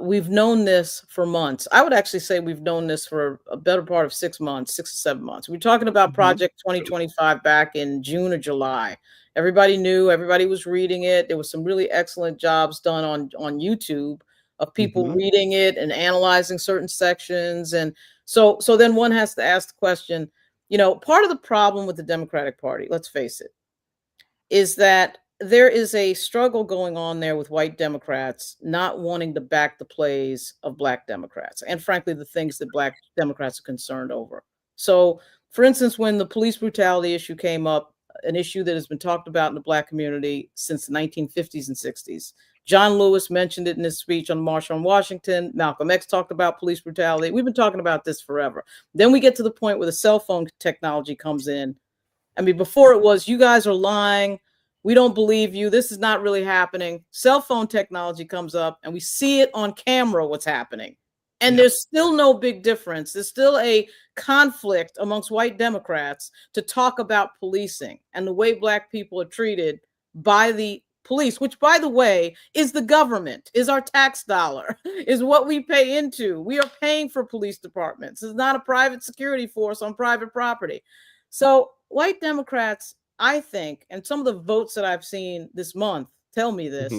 We've known this for months. I would actually say we've known this for a better part of 6 months, 6 to 7 months. We're talking about Project 2025 back in June or July. Everybody knew, everybody was reading it. There was some really excellent jobs done on YouTube of people reading it and analyzing certain sections. And so then one has to ask the question, part of the problem with the Democratic Party, let's face it, is that there is a struggle going on there with white Democrats not wanting to back the plays of Black Democrats and, frankly, the things that Black Democrats are concerned over. So, for instance, when the police brutality issue came up, an issue that has been talked about in the Black community since the 1950s and 60s, John Lewis mentioned it in his speech on March on Washington. Malcolm X talked about police brutality. We've been talking about this forever. Then we get to the point where the cell phone technology comes in. I mean, before it was, you guys are lying. We don't believe you. This is not really happening. Cell phone technology comes up and we see it on camera what's happening. And there's still no big difference. There's still a conflict amongst white Democrats to talk about policing and the way Black people are treated by the police, which, by the way, is the government, is our tax dollar, is what we pay into. We are paying for police departments. It's not a private security force on private property. So white Democrats, I think, and some of the votes that I've seen this month tell me this,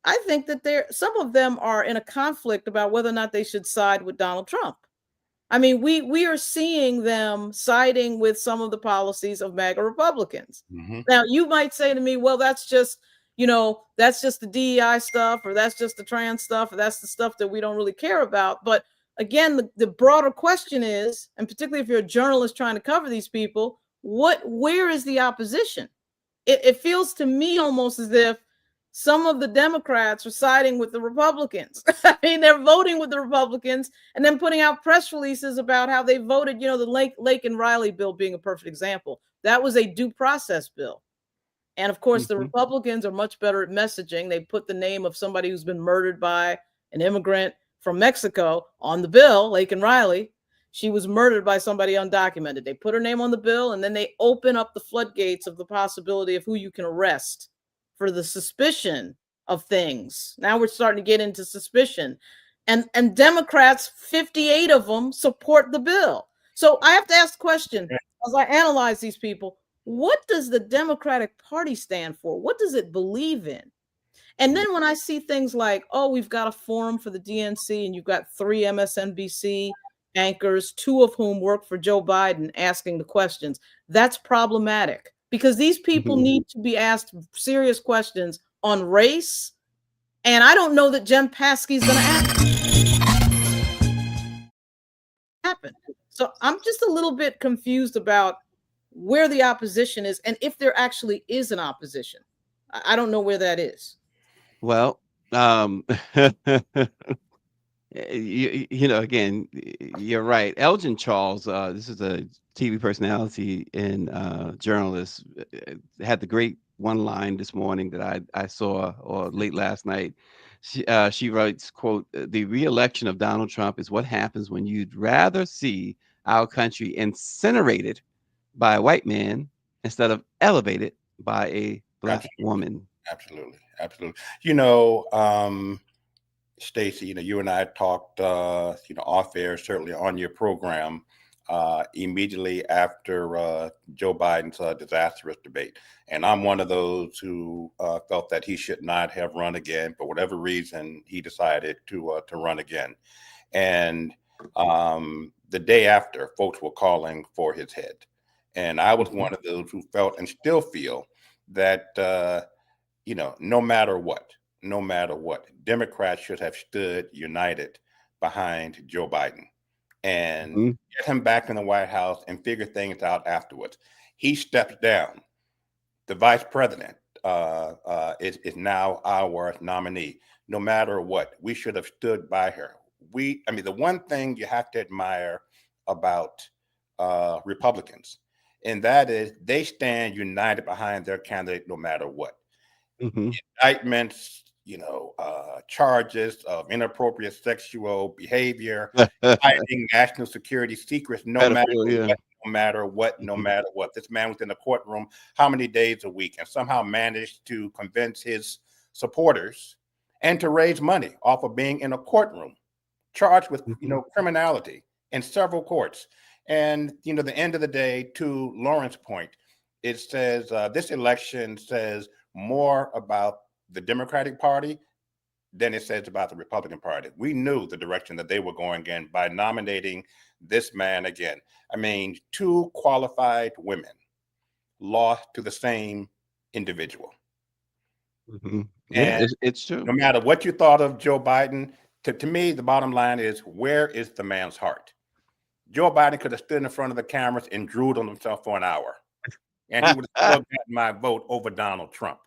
I think that some of them are in a conflict about whether or not they should side with Donald Trump. I mean, we are seeing them siding with some of the policies of MAGA Republicans. Now, you might say to me, well, that's just the DEI stuff, or that's just the trans stuff, or that's the stuff that we don't really care about. But again, the broader question is, and particularly if you're a journalist trying to cover these people, where is the opposition? It feels to me almost as if some of the Democrats are siding with the Republicans. I mean, they're voting with the Republicans and then putting out press releases about how they voted, the Lake and Riley bill being a perfect example. That was a due process bill. And of course, the Republicans are much better at messaging. They put the name of somebody who's been murdered by an immigrant from Mexico on the bill, Lake and Riley. She was murdered by somebody undocumented. They put her name on the bill, and then they open up the floodgates of the possibility of who you can arrest for the suspicion of things. Now we're starting to get into suspicion. And Democrats, 58 of them, support the bill. So I have to ask the question, as I analyze these people, what does the Democratic Party stand for? What does it believe in? And then when I see things like, oh, we've got a forum for the DNC, and you've got 3 MSNBC anchors, 2 of whom work for Joe Biden, asking the questions, that's problematic, because these people need to be asked serious questions on race. And I don't know that Jen Psaki is going to happen. So I'm just a little bit confused about where the opposition is, and if there actually is an opposition. I don't know where that is. Well, again, you're right. Elgin Charles, this is a TV personality and journalist, had the great one line this morning that I saw, or late last night. She writes, quote, "The re-election of Donald Trump is what happens when you'd rather see our country incinerated by a white man instead of elevated by a Black woman." Absolutely. Stacey, you and I talked, off air, certainly on your program, immediately after Joe Biden's disastrous debate. And I'm one of those who felt that he should not have run again. For whatever reason, he decided to run again. And the day after, folks were calling for his head. And I was one of those who felt and still feel that, no matter what, Democrats should have stood united behind Joe Biden and get him back in the White House and figure things out afterwards. He steps down. The vice president is now our nominee. No matter what, we should have stood by her. The one thing you have to admire about Republicans, and that is they stand united behind their candidate no matter what. Indictments, charges of inappropriate sexual behavior, hiding national security secrets, no matter Pedophilia. what, no matter what, no matter what. This man was in the courtroom how many days a week, and somehow managed to convince his supporters and to raise money off of being in a courtroom, charged with criminality in several courts. And the end of the day, to Lauren's point, it says this election says more about the Democratic Party than it says about the Republican Party. We knew the direction that they were going in by nominating this man again. I mean, 2 qualified women lost to the same individual. Yeah, it's true. No matter what you thought of Joe Biden, to me, the bottom line is, where is the man's heart? Joe Biden could have stood in front of the cameras and drooled on himself for an hour, and he would have still gotten my vote over Donald Trump.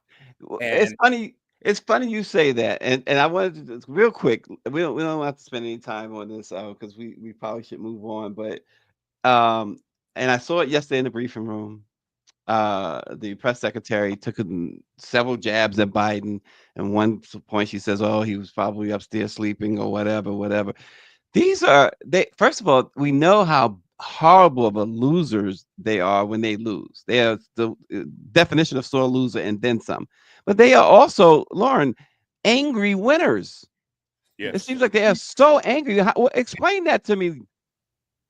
It's funny. It's funny you say that, and I wanted to real quick. We don't have to spend any time on this because we probably should move on. But and I saw it yesterday in the briefing room. The press secretary took several jabs at Biden, and one point she says, "Oh, he was probably upstairs sleeping or whatever." First of all, we know how horrible of a losers they are when they lose. They are the definition of sore loser and then some. But they are also, Lauren, angry winners. Yes. It seems like they are so angry. Explain that to me.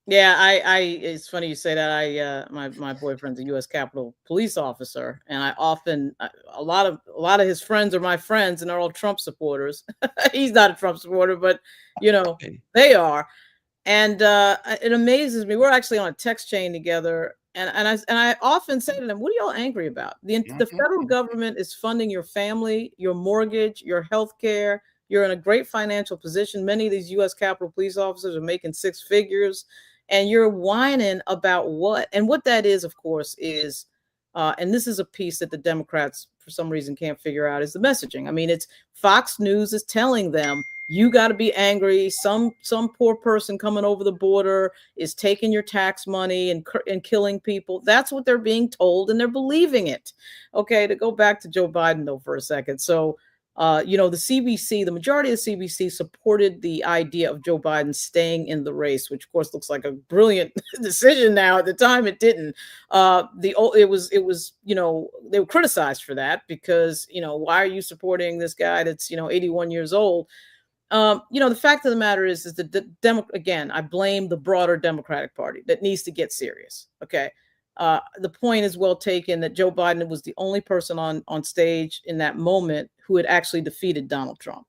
Yeah, it's funny you say that. My boyfriend's a U.S. Capitol police officer, and I often a lot of his friends are my friends, and they're all Trump supporters. He's not a Trump supporter, but they are, and it amazes me. We're actually on a text chain together, and I often say to them, "What are y'all angry about? The federal government is funding your family, your mortgage, your health care. You're in a great financial position. Many of these U.S. Capitol police officers are making 6 figures." And you're whining about what? And what that is, of course, is, and this is a piece that the Democrats, for some reason, can't figure out, is the messaging. I mean, it's Fox News is telling them, you got to be angry. Some poor person coming over the border is taking your tax money and killing people. That's what they're being told, and they're believing it. Okay, to go back to Joe Biden, though, for a second. So, the CBC, the majority of the CBC supported the idea of Joe Biden staying in the race, which of course looks like a brilliant decision now. At the time, it didn't. They were criticized for that because, why are you supporting this guy that's, 81 years old? The fact of the matter is that again, I blame the broader Democratic Party that needs to get serious. Okay. The point is well taken that Joe Biden was the only person on stage in that moment who had actually defeated Donald Trump.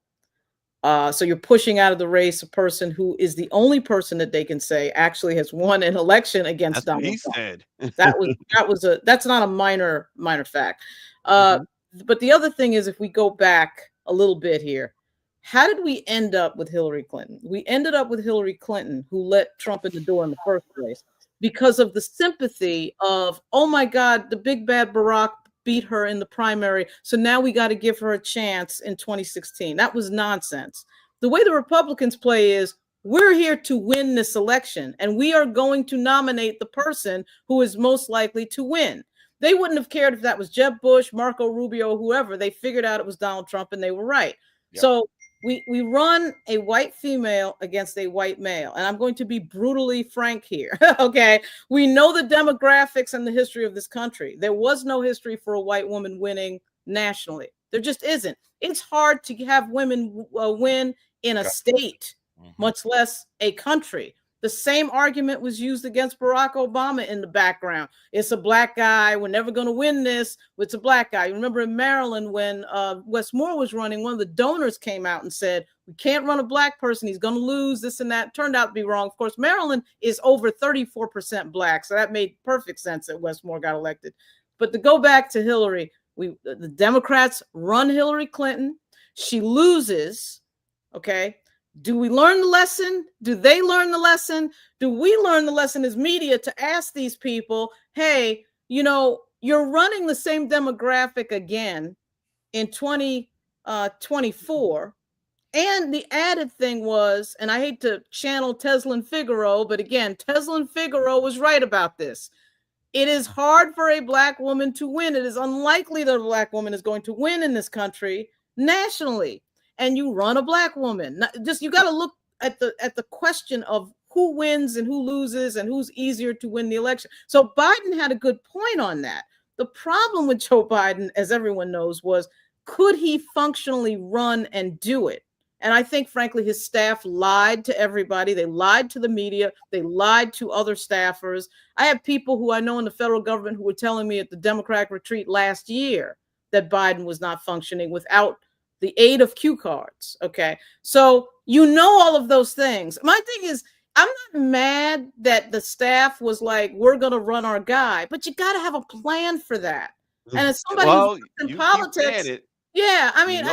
So you're pushing out of the race a person who is the only person that they can say actually has won an election against Donald Trump. Said. That's not a minor fact. But the other thing is, if we go back a little bit here, how did we end up with Hillary Clinton? We ended up with Hillary Clinton, who let Trump in the door in the first place, because of the sympathy of, oh my God, the big bad Barack beat her in the primary, so now we got to give her a chance in 2016. That was nonsense. The way the Republicans play is, we're here to win this election, and we are going to nominate the person who is most likely to win. They wouldn't have cared if that was Jeb Bush, Marco Rubio, whoever. They figured out it was Donald Trump, and they were right. Yep. So we run a white female against a white male. And I'm going to be brutally frank here. Okay. We know the demographics and the history of this country. There was no history for a white woman winning nationally. There just isn't. It's hard to have women win in a state, much less a country. The same argument was used against Barack Obama in the background. It's a black guy. We're never going to win this. It's a black guy. You remember in Maryland when Wes Moore was running, one of the donors came out and said, we can't run a black person. He's going to lose this and that. Turned out to be wrong. Of course, Maryland is over 34% black. So that made perfect sense that Wes Moore got elected. But to go back to Hillary, the Democrats run Hillary Clinton. She loses. Okay. Do we learn the lesson? Do they learn the lesson? Do we learn the lesson as media to ask these people, hey, you're running the same demographic again in 2024. And the added thing was, and I hate to channel Teslin Figaro, but again, Teslin Figaro was right about this. It is hard for a black woman to win. It is unlikely that a black woman is going to win in this country nationally, and you run a black woman. Just you got to look at the question of who wins and who loses and who's easier to win the election. So Biden had a good point on that. The problem with Joe Biden, as everyone knows, was could he functionally run and do it? And I think, frankly, his staff lied to everybody. They lied to the media. They lied to other staffers. I have people who I know in the federal government who were telling me at the Democratic retreat last year that Biden was not functioning without the aid of cue cards. Okay. So you know all of those things. My thing is, I'm not mad that the staff was like, we're going to run our guy, but you got to have a plan for that. And as somebody who's in politics, yeah, I mean,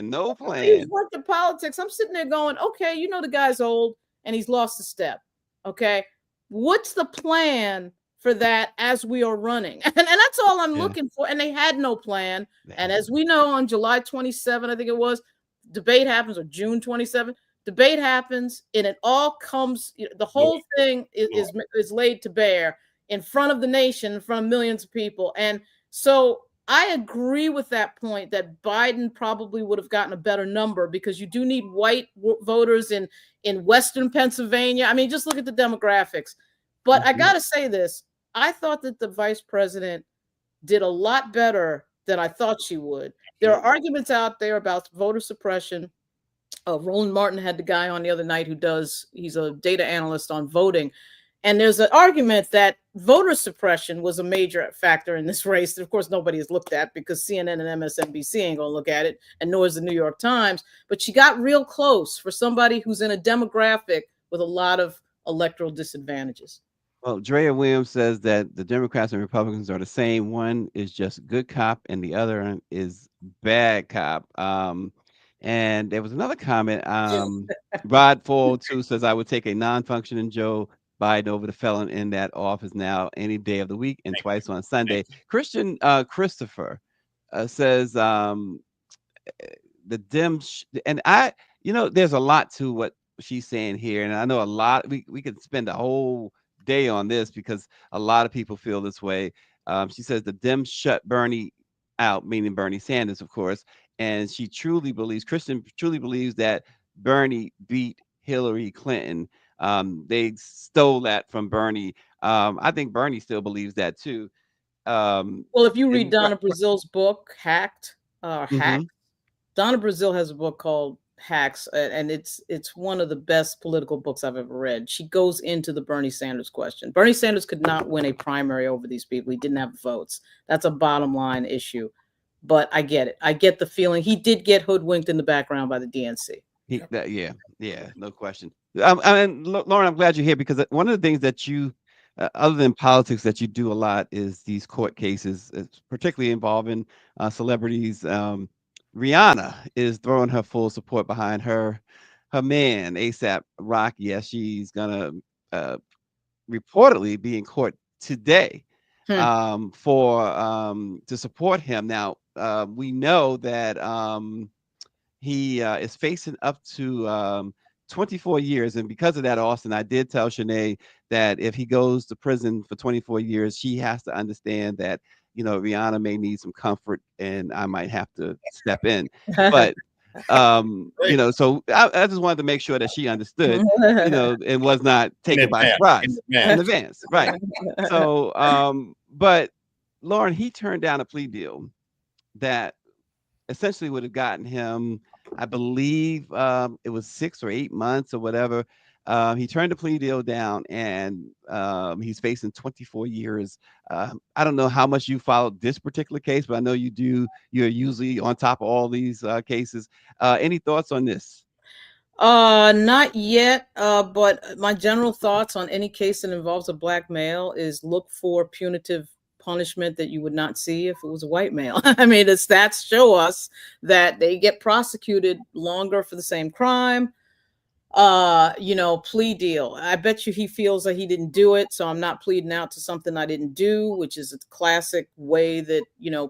no plan. He's worked in politics. I'm sitting there going, okay, you know, the guy's old and he's lost a step. Okay. What's the plan for that as we are running? And that's all I'm looking for. And they had no plan. And as we know, on July 27, I think it was, debate happens, or June 27, debate happens, and it all comes, the whole thing is laid to bear in front of the nation, in front of millions of people. And so I agree with that point that Biden probably would have gotten a better number, because you do need white voters in Western Pennsylvania. I mean, just look at the demographics. But I got to say this. I thought that the vice president did a lot better than I thought she would. There are arguments out there about voter suppression. Roland Martin had the guy on the other night he's a data analyst on voting. And there's an argument that voter suppression was a major factor in this race that, of course, nobody has looked at, because CNN and MSNBC ain't going to look at it, and nor is the New York Times. But she got real close for somebody who's in a demographic with a lot of electoral disadvantages. Well, Drea Williams says that the Democrats and Republicans are the same. One is just good cop and the other is bad cop. And there was another comment. Rod 402 says, I would take a non-functioning Joe Biden over the felon in that office now any day of the week and twice on Sunday. Christian Christopher says the Dems, and there's a lot to what she's saying here. And I know a lot, we could spend a whole day on this because a lot of people feel this way. She says the Dems shut Bernie out, meaning Bernie Sanders, of course. And Christian truly believes that Bernie beat Hillary Clinton. They stole that from Bernie. I think Bernie still believes that too. Well, if you read Donna Brazil's book, Hacked, Donna Brazil has a book called Hacks, and it's one of the best political books I've ever read. She goes into the Bernie Sanders question. Bernie Sanders could not win a primary over these people. He didn't have votes. That's a bottom line issue. But I get it. I get the feeling he did get hoodwinked in the background by the DNC. Yeah, no question. And Lauren, I'm glad you're here, because one of the things that you, other than politics, that you do a lot is these court cases, particularly involving celebrities. Rihanna is throwing her full support behind her man, ASAP Rocky. Yes, she's gonna reportedly be in court today to support him. Now we know that he is facing up to 24 years. And because of that, Austin, I did tell Shanae that if he goes to prison for 24 years, she has to understand that, Rihanna may need some comfort and I might have to step in. But, so I just wanted to make sure that she understood, and was not taken by surprise in advance. Right. So, but Lauren, he turned down a plea deal that essentially would have gotten him, I believe it was 6 or 8 months or whatever. He turned the plea deal down, and he's facing 24 years. I don't know how much you followed this particular case, but I know you do. You're usually on top of all these cases. Any thoughts on this? Not yet. But my general thoughts on any case that involves a black male is look for punitive punishment that you would not see if it was a white male. I mean, the stats show us that they get prosecuted longer for the same crime. Plea deal. I bet you he feels that he didn't do it, so I'm not pleading out to something I didn't do, which is a classic way that,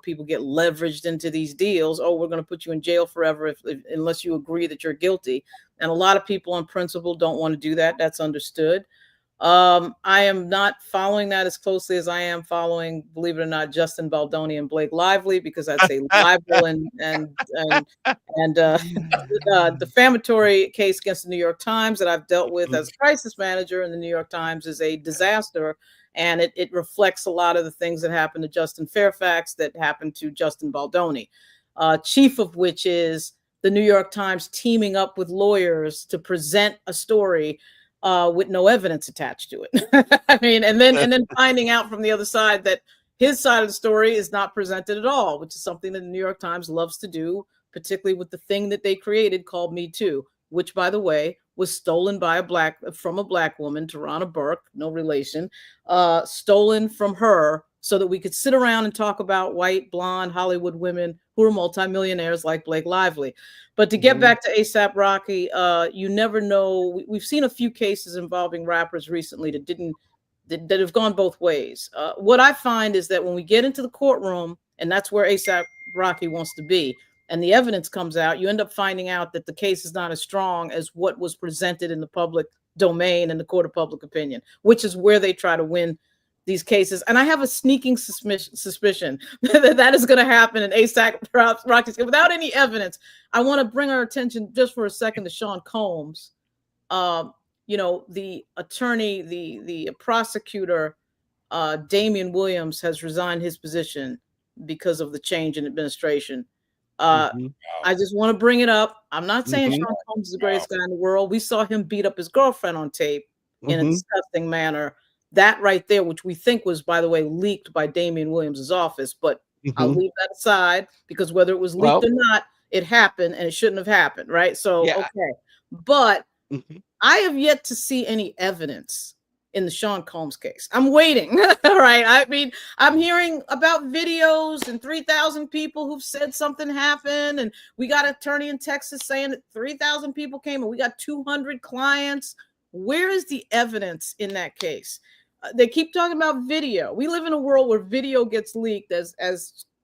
people get leveraged into these deals. Oh, we're going to put you in jail forever unless you agree that you're guilty. And a lot of people on principle don't want to do that. That's understood. I am not following that as closely as I am following, believe it or not, Justin Baldoni and Blake Lively, because that's a libel and defamatory case against the New York Times that I've dealt with as a crisis manager in the New York Times is a disaster. And it reflects a lot of the things that happened to Justin Fairfax that happened to Justin Baldoni, chief of which is the New York Times teaming up with lawyers to present a story with no evidence attached to it. I mean, and then finding out from the other side that his side of the story is not presented at all, which is something that the New York Times loves to do, particularly with the thing that they created called Me Too, which, by the way, was stolen by from a black woman, Tarana Burke, no relation, stolen from her so that we could sit around and talk about white, blonde Hollywood women who are multimillionaires like Blake Lively. But to get back to ASAP Rocky, you never know. We've seen a few cases involving rappers recently that have gone both ways. What I find is that when we get into the courtroom, and that's where ASAP Rocky wants to be, and the evidence comes out, you end up finding out that the case is not as strong as what was presented in the public domain and the court of public opinion, which is where they try to win these cases. And I have a sneaking suspicion that is going to happen in ASAP Rocky's case without any evidence. I want to bring our attention just for a second to Sean Combs. The attorney, the prosecutor, Damian Williams, has resigned his position because of the change in administration. I just want to bring it up. I'm not saying Sean Combs is the greatest guy in the world. We saw him beat up his girlfriend on tape in a disgusting manner. That right there, which we think was, by the way, leaked by Damian Williams' office, but I'll leave that aside because whether it was leaked or not, it happened and it shouldn't have happened, right? So, okay. But I have yet to see any evidence in the Sean Combs case. I'm waiting, all right? I mean, I'm hearing about videos and 3,000 people who've said something happened, and we got an attorney in Texas saying that 3,000 people came and we got 200 clients. Where is the evidence in that case? They keep talking about video. We live in a world where video gets leaked, as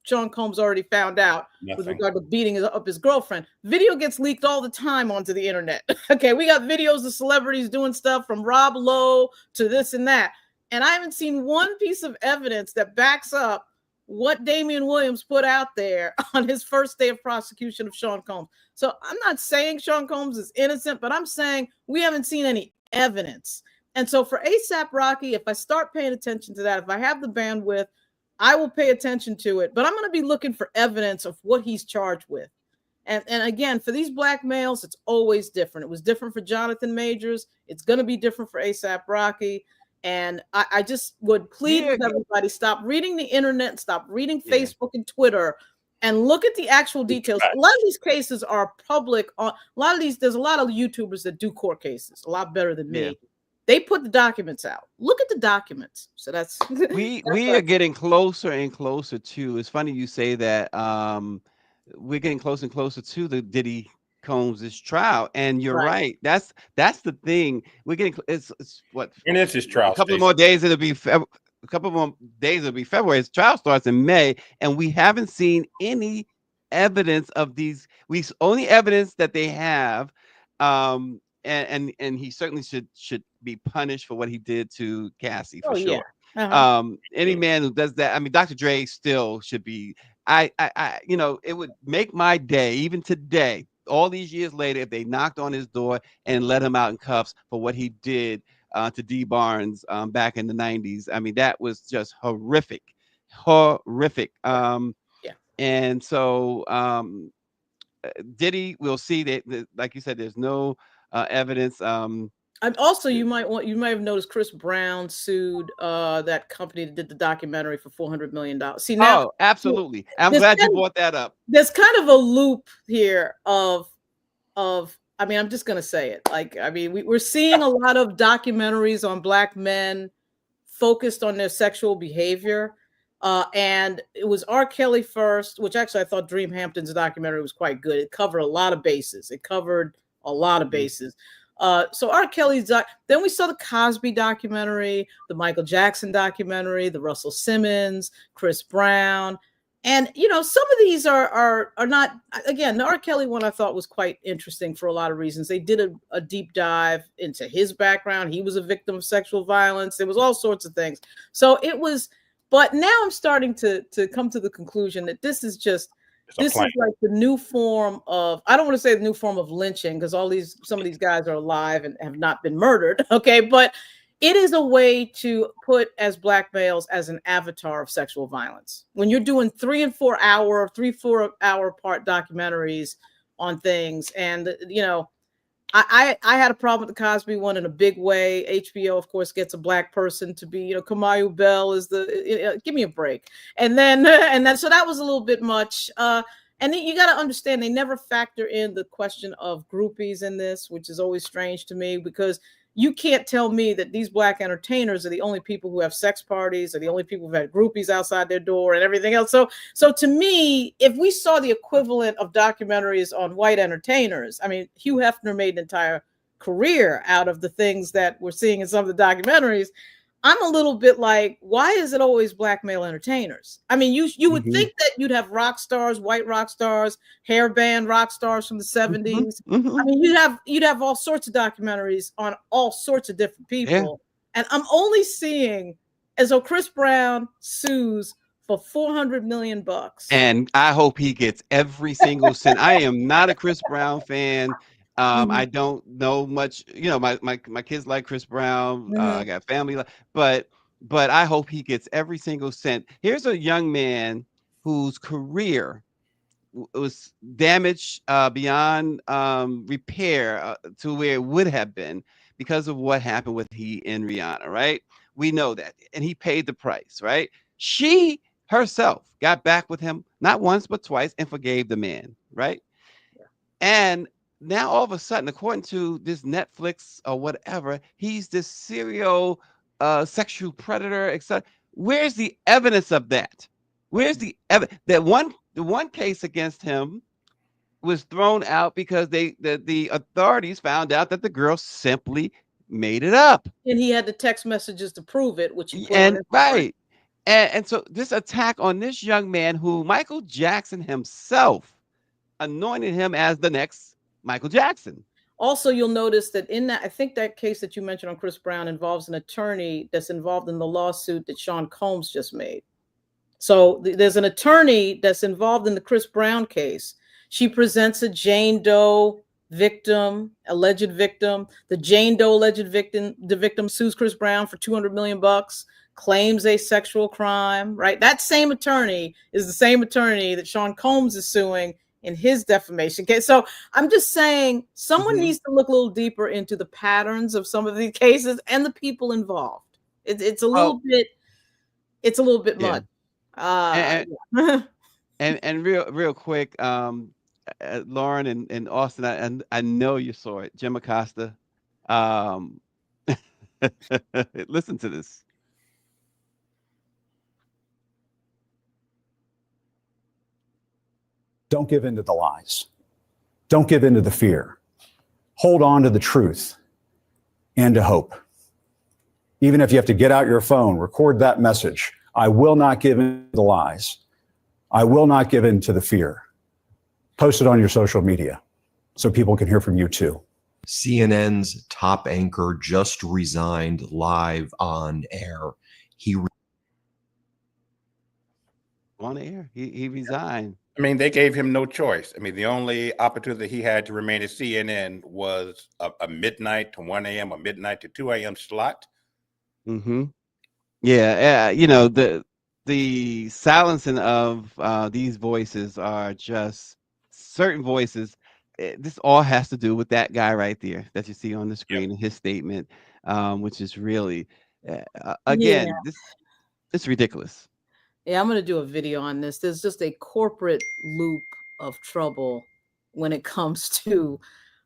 Sean Combs already found out with regard to beating up his girlfriend. Video gets leaked all the time onto the internet. Okay, we got videos of celebrities doing stuff from Rob Lowe to this and that. And I haven't seen one piece of evidence that backs up what Damian Williams put out there on his first day of prosecution of Sean Combs. So I'm not saying Sean Combs is innocent, but I'm saying we haven't seen any evidence. And so for ASAP Rocky, if I start paying attention to that, if I have the bandwidth, I will pay attention to it. But I'm going to be looking for evidence of what he's charged with. And again, for these black males, it's always different. It was different for Jonathan Majors. It's going to be different for ASAP Rocky. And I just would plead with everybody, stop reading the internet, stop reading Facebook and Twitter, and look at the actual details. A lot of these cases are public. There's a lot of YouTubers that do court cases a lot better than me. They put the documents out. Look at the documents. So that's we are getting closer and closer to. It's funny you say that. We're getting closer and closer to the Diddy Combs' trial, and you're right. That's the thing. We're getting. It's what? And it's his trial. A couple more days. It'll be a couple more days. It'll be February. His trial starts in May, and we haven't seen any evidence of these. Only evidence that they have. And he certainly should be punished for what he did to Cassie for sure. Any man who does that, I mean, Dr. Dre still should be. It would make my day, even today, all these years later, if they knocked on his door and let him out in cuffs for what he did to D Barnes back in the 90s. I mean, that was just horrific. And so Diddy, we'll see that, like you said, there's no evidence. And also, you might have noticed Chris Brown sued that company that did the documentary for $400 million. See now, absolutely. I'm glad you brought that up. There's kind of a loop here of. I mean, I'm just gonna say it. Like, I mean, we're seeing a lot of documentaries on black men focused on their sexual behavior. And it was R. Kelly first, which actually I thought Dream Hampton's documentary was quite good. It covered a lot of bases. So R. Kelly's then we saw the Cosby documentary, the Michael Jackson documentary, the Russell Simmons, Chris Brown. And some of these are not. Again, the R. Kelly one I thought was quite interesting for a lot of reasons. They did a deep dive into his background. He was a victim of sexual violence. There was all sorts of things. So it was. But now I'm starting to come to the conclusion that this is like the new form of. I don't want to say the new form of lynching, because some of these guys are alive and have not been murdered. Okay, but it is a way to put as Black males as an avatar of sexual violence. When you're doing 3 and 4 hour part documentaries on things, and I had a problem with the Cosby one in a big way. HBO, of course, gets a Black person to be, Kamau Bell is give me a break, and then so that was a little bit much. And then you got to understand they never factor in the question of groupies in this, which is always strange to me, because you can't tell me that these Black entertainers are the only people who have sex parties, or the only people who've had groupies outside their door and everything else. So to me, if we saw the equivalent of documentaries on white entertainers, I mean, Hugh Hefner made an entire career out of the things that we're seeing in some of the documentaries. I'm a little bit like, why is it always Black male entertainers? I mean, you would think that you'd have rock stars, white rock stars, hair band rock stars from the 70s. I mean, you'd have all sorts of documentaries on all sorts of different people. Yeah. And I'm only seeing as though Chris Brown sues for $400 million. And I hope he gets every single cent. I am not a Chris Brown fan. I don't know much, my kids like Chris Brown. I got family, but I hope he gets every single cent. Here's a young man whose career was damaged beyond repair to where it would have been because of what happened with he and Rihanna, right? We know that. And he paid the price, right? She herself got back with him, not once, but twice, and forgave the man, right? Yeah. And now all of a sudden, according to this Netflix or whatever, he's this serial sexual predator, etc. Where's the evidence of that? Where's the evidence? The one case against him was thrown out because the authorities found out that the girl simply made it up. And he had the text messages to prove it, which he put and on his right. And so this attack on this young man who Michael Jackson himself anointed him as the next Michael Jackson. Also, you'll notice that in that, I think that case that you mentioned on Chris Brown involves an attorney that's involved in the lawsuit that Sean Combs just made. So there's an attorney that's involved in the Chris Brown case. She presents a Jane Doe victim, alleged victim. The Jane Doe alleged victim, the victim sues Chris Brown for $200 million, claims a sexual crime, right? That same attorney is the same attorney that Sean Combs is suing in his defamation case. So I'm just saying someone needs to look a little deeper into the patterns of some of these cases and the people involved. It's a little bit much. And real quick, Lauren and Austin, I know you saw it. Jim Acosta. Listen to this. Don't give in to the lies. Don't give in to the fear. Hold on to the truth and to hope. Even if you have to get out your phone, record that message. I will not give in to the lies. I will not give in to the fear. Post it on your social media so people can hear from you too. CNN's top anchor just resigned live on air. On air. He resigned. I mean, they gave him no choice. I mean, the only opportunity he had to remain at CNN was a midnight to 1 a.m., a midnight to 2 a.m. slot. Yeah, the silencing of these voices are just certain voices. This all has to do with that guy right there that you see on the screen in his statement, which is really, it's ridiculous. Yeah, I'm going to do a video on this. There's just a corporate loop of trouble when it comes to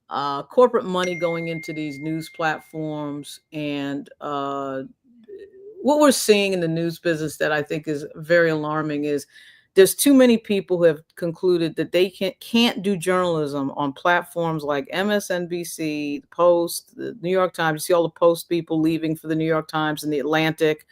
corporate money going into these news platforms. And what we're seeing in the news business that I think is very alarming is there's too many people who have concluded that they can't do journalism on platforms like MSNBC, the Post, the New York Times. You see all the Post people leaving for the New York Times and the Atlantic.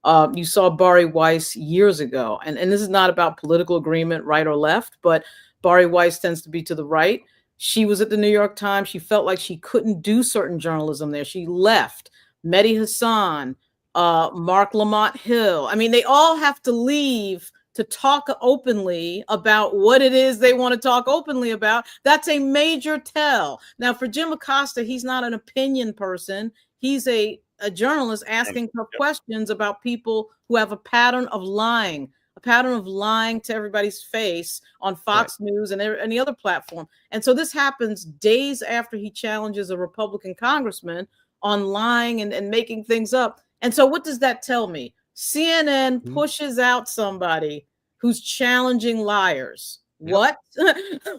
You saw Bari Weiss years ago, and this is not about political agreement, right or left, but Bari Weiss tends to be to the right. She was at the New York Times. She felt like she couldn't do certain journalism there. She left. Mehdi Hassan, Mark Lamont Hill. I mean, they all have to leave to talk openly about what it is they want to talk openly about. That's a major tell. Now, for Jim Acosta, he's not an opinion person. He's a journalist asking tough questions about people who have a pattern of lying to everybody's face on Fox News and any other platform. And so this happens days after he challenges a Republican congressman on lying and making things up. And so what does that tell me? CNN pushes out somebody who's challenging liars. What?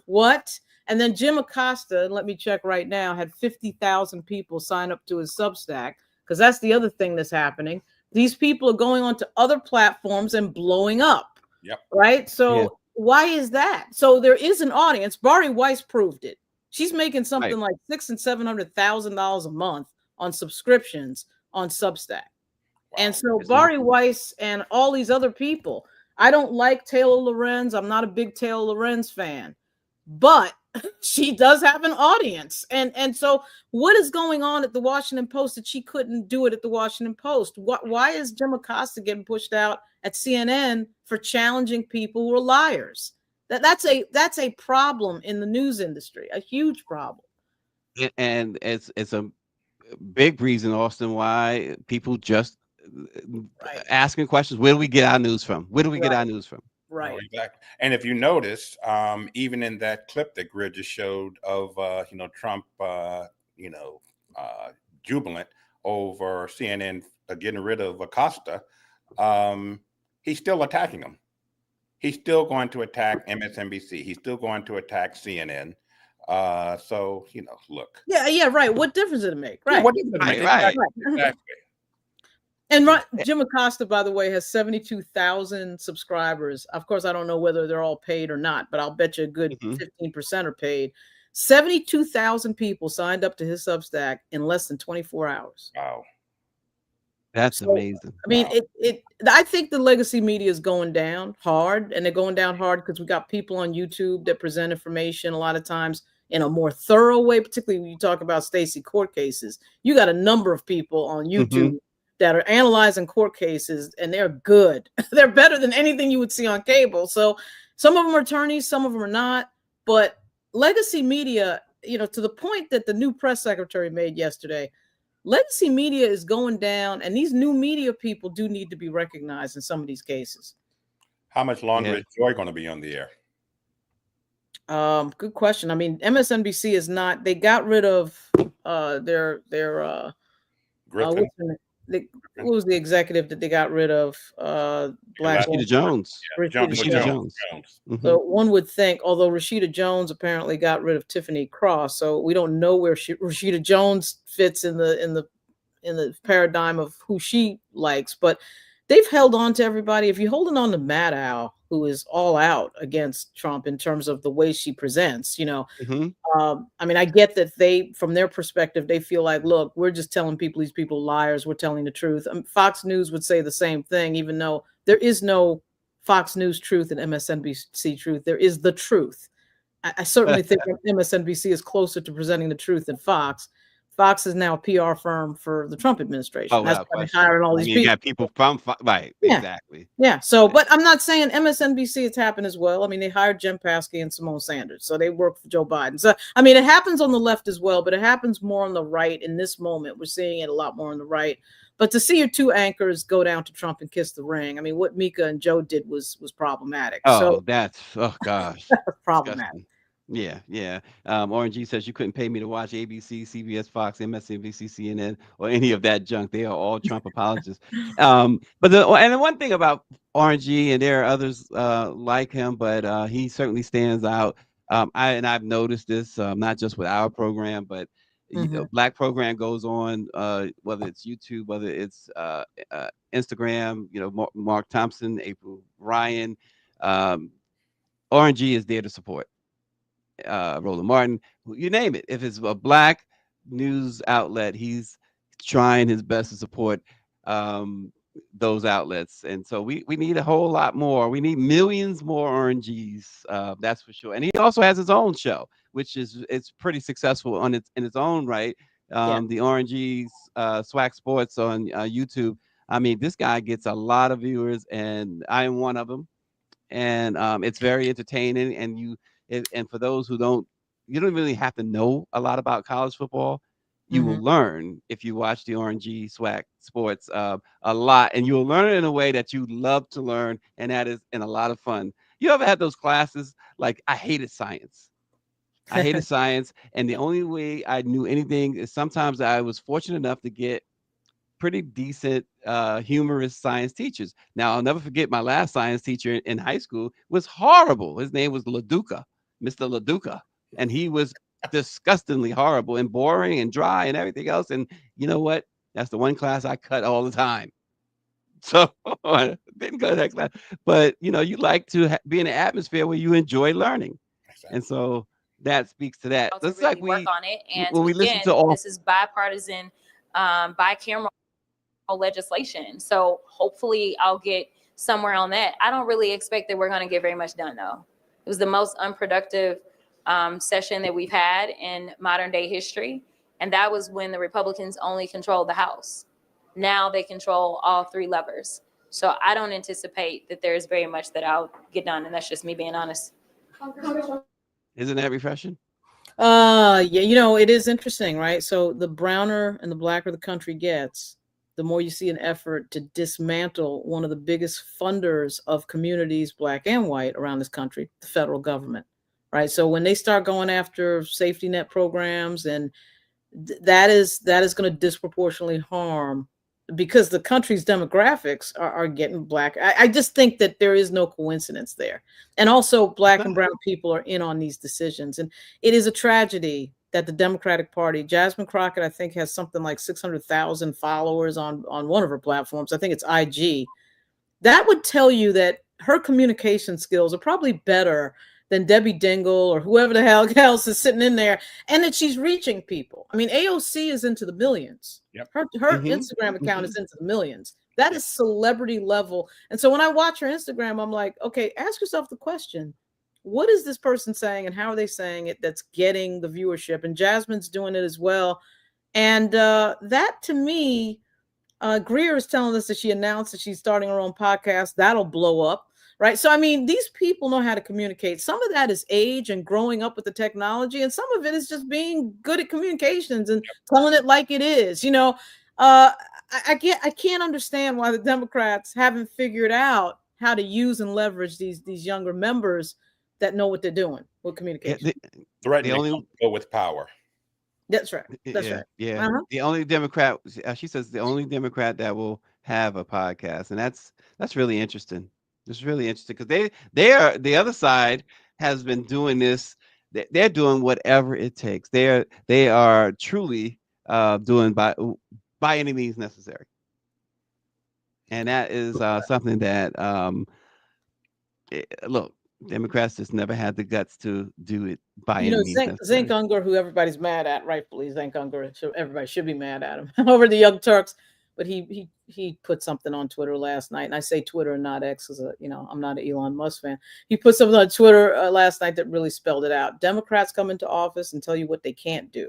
What? And then Jim Acosta, let me check right now, had 50,000 people sign up to his Substack, because that's the other thing that's happening. These people are going on to other platforms and blowing up. Right? So why is that? So there is an audience. Bari Weiss proved it. She's making something like $600,000 and $700,000 a month on subscriptions on Substack. And so Bari Weiss and all these other people, I don't like Taylor Lorenz. I'm not a big Taylor Lorenz fan, but she does have an audience. And so what is going on at the Washington Post that she couldn't do it at the Washington Post? Why is Jim Acosta getting pushed out at CNN for challenging people who are liars? That's a problem in the news industry, a huge problem. And it's a big reason, Austin, why people just asking questions. Where do we get our news from? Where do we get our news from? Right. Oh, exactly. And if you notice, even in that clip that Grid just showed of Trump, jubilant over CNN getting rid of Acosta, he's still attacking them. He's still going to attack MSNBC. He's still going to attack CNN. So look. Yeah, right. What difference does it make? Right. Yeah, what difference does it make? Right. Exactly. And Jim Acosta, by the way, has 72,000 subscribers. Of course, I don't know whether they're all paid or not, but I'll bet you a good 15% are paid. 72,000 people signed up to his Substack in less than 24 hours. Wow. That's amazing. I mean, I think the legacy media is going down hard, and they're going down hard because we got people on YouTube that present information a lot of times in a more thorough way, particularly when you talk about Stacey court cases. You got a number of people on YouTube that are analyzing court cases, and they're good. They're better than anything you would see on cable. So some of them are attorneys, some of them are not. But legacy media, to the point that the new press secretary made yesterday, legacy media is going down, and these new media people do need to be recognized in some of these cases. How much longer is Joy going to be on the air? Good question. I mean, MSNBC is not. They got rid of their Griffin. What was the executive that they got rid of? Black Rashida Jones. Rashida Jones. So one would think, although Rashida Jones apparently got rid of Tiffany Cross, so we don't know where Rashida Jones fits in the paradigm of who she likes, but they've held on to everybody. If you're holding on to Maddow, who is all out against Trump in terms of the way she presents, I mean, I get that from their perspective, they feel like, look, we're just telling these people liars. We're telling the truth. Fox News would say the same thing, even though there is no Fox News truth and MSNBC truth. There is the truth. I certainly think MSNBC is closer to presenting the truth than Fox. Fox is now a PR firm for the Trump administration. That's why they're hiring all these people. You got people from exactly. Yeah. So, but I'm not saying MSNBC has happened as well. I mean, they hired Jen Psaki and Simone Sanders, so they work for Joe Biden. So, I mean, it happens on the left as well, but it happens more on the right in this moment. We're seeing it a lot more on the right. But to see your two anchors go down to Trump and kiss the ring, I mean, what Mika and Joe did was problematic. That's gosh, problematic. Yeah. RNG says you couldn't pay me to watch ABC, CBS, Fox, MSNBC, CNN, or any of that junk. They are all Trump apologists. But the one thing about RNG, and there are others like him, but he certainly stands out. I've noticed this not just with our program, but Black program goes on, whether it's YouTube, whether it's Instagram. Mark Thompson, April Ryan, RNG is there to support. Roland Martin, you name it. If it's a Black news outlet, he's trying his best to support. those outlets. And so we need a whole lot more. We need millions more RNGs. That's for sure. And he also has his own show, which is it's pretty successful on its in its own right. The RNGs Swag Sports on YouTube. I mean, this guy gets a lot of viewers, and I am one of them. And it's very entertaining. And and for those who don't, you don't really have to know a lot about college football. You will learn if you watch the RNG Swag Sports a lot, and you'll learn it in a way that you love to learn, and that is in a lot of fun. You ever had those classes like I hated science? I hated science, and the only way I knew anything is sometimes I was fortunate enough to get pretty decent humorous science teachers. Now I'll never forget my last science teacher in high school was horrible. His name was LaDuca, Mr. LaDuca, and he was disgustingly horrible and boring and dry and everything else. And you know what? That's the one class I cut all the time. So I didn't go to that class. But you know, you like to be in an atmosphere where you enjoy learning, Exactly. and so that speaks to that. To It's really like work on it. And when we listen again, to all this is bipartisan, bicameral legislation. So hopefully I'll get somewhere on that. I don't really expect that we're going to get very much done, though. It was the most unproductive session that we've had in modern day history. And that was when the Republicans only controlled the House. Now they control all three levers. So I don't anticipate that there's very much that I'll get done. And that's just me being honest. isn't that refreshing? Yeah, you know, it is interesting, right? So the browner and the blacker the country gets, the more you see an effort to dismantle one of the biggest funders of communities, black and white, around this country, the federal government, right? So when they start going after safety net programs, and that is going to disproportionately harm, because the country's demographics are getting black. I just think that there is no coincidence there. And also black and brown people are in on these decisions. And it is a tragedy that the Democratic Party, Jasmine Crockett, I think, has something like 600,000 followers on one of her platforms. I think it's IG. That would tell you that her communication skills are probably better than Debbie Dingle or whoever the hell else is sitting in there, and that she's reaching people. I mean, AOC is into the millions. Yep. Her Instagram account is into the millions. That is celebrity level. And so when I watch her Instagram, I'm like, okay, ask yourself the question, what is this person saying and how are they saying it that's getting the viewership? And Jasmine's doing it as well. And that, to me, Greer is telling us that she announced that she's starting her own podcast. That'll blow up, right? So, I mean, these people know how to communicate. Some of that is age and growing up with the technology, and some of it is just being good at communications and telling it like it is. You know, I can't understand why the Democrats haven't figured out how to use and leverage these younger members that know what they're doing with communication. Threatening to go with power. That's right. That's right. Yeah. The only Democrat, she says, the only Democrat that will have a podcast, and that's really interesting. It's really interesting because they are, the other side has been doing this. They're doing whatever it takes. They are truly doing by any means necessary, and that is something that look. Democrats just never had the guts to do it by any means necessary. Cenk Uygur, who everybody's mad at, rightfully, Cenk Uygur, everybody should be mad at him over the Young Turks. But he put something on Twitter last night, and I say Twitter and not X because I'm not an Elon Musk fan. He put something on Twitter last night that really spelled it out. Democrats come into office and tell you what they can't do.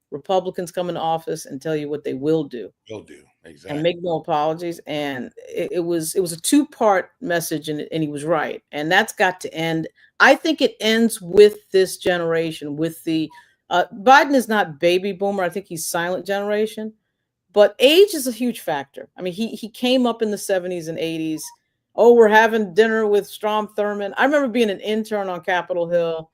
Republicans come into office and tell you what they will do. Will do. Exactly. And make no apologies. And it was a two-part message, and he was right. And that's got to end. I think it ends with this generation, with the Biden is not baby boomer. I think he's silent generation. But age is a huge factor. I mean, he came up in the 70s and 80s. Oh, we're having dinner with Strom Thurmond. I remember being an intern on Capitol Hill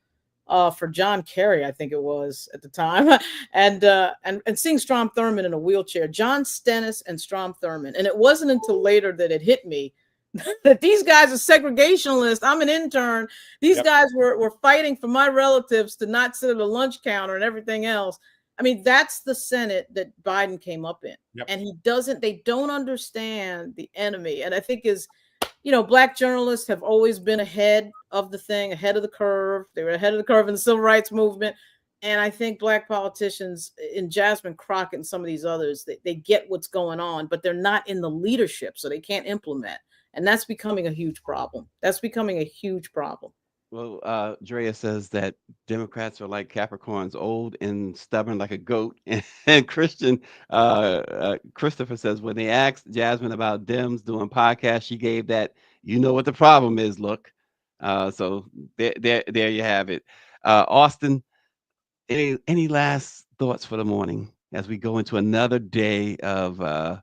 for John Kerry, I think it was at the time, and seeing Strom Thurmond in a wheelchair, John Stennis and Strom Thurmond. And it wasn't until later that it hit me that these guys are segregationalists. I'm an intern. These guys were fighting for my relatives to not sit at a lunch counter and everything else. I mean, that's the Senate that Biden came up in. And they don't understand the enemy. And I think Black journalists have always been ahead of the thing, ahead of the curve. They were ahead of the curve in the civil rights movement. And I think black politicians in Jasmine Crockett and some of these others, they get what's going on, but they're not in the leadership, so they can't implement. And that's becoming a huge problem. That's becoming a huge problem. Well, Drea says that Democrats are like Capricorns, old and stubborn like a goat. And Christopher says when they asked Jasmine about Dems doing podcasts, she gave that, you know what the problem is, look. So there you have it. Austin, any last thoughts for the morning as we go into another day of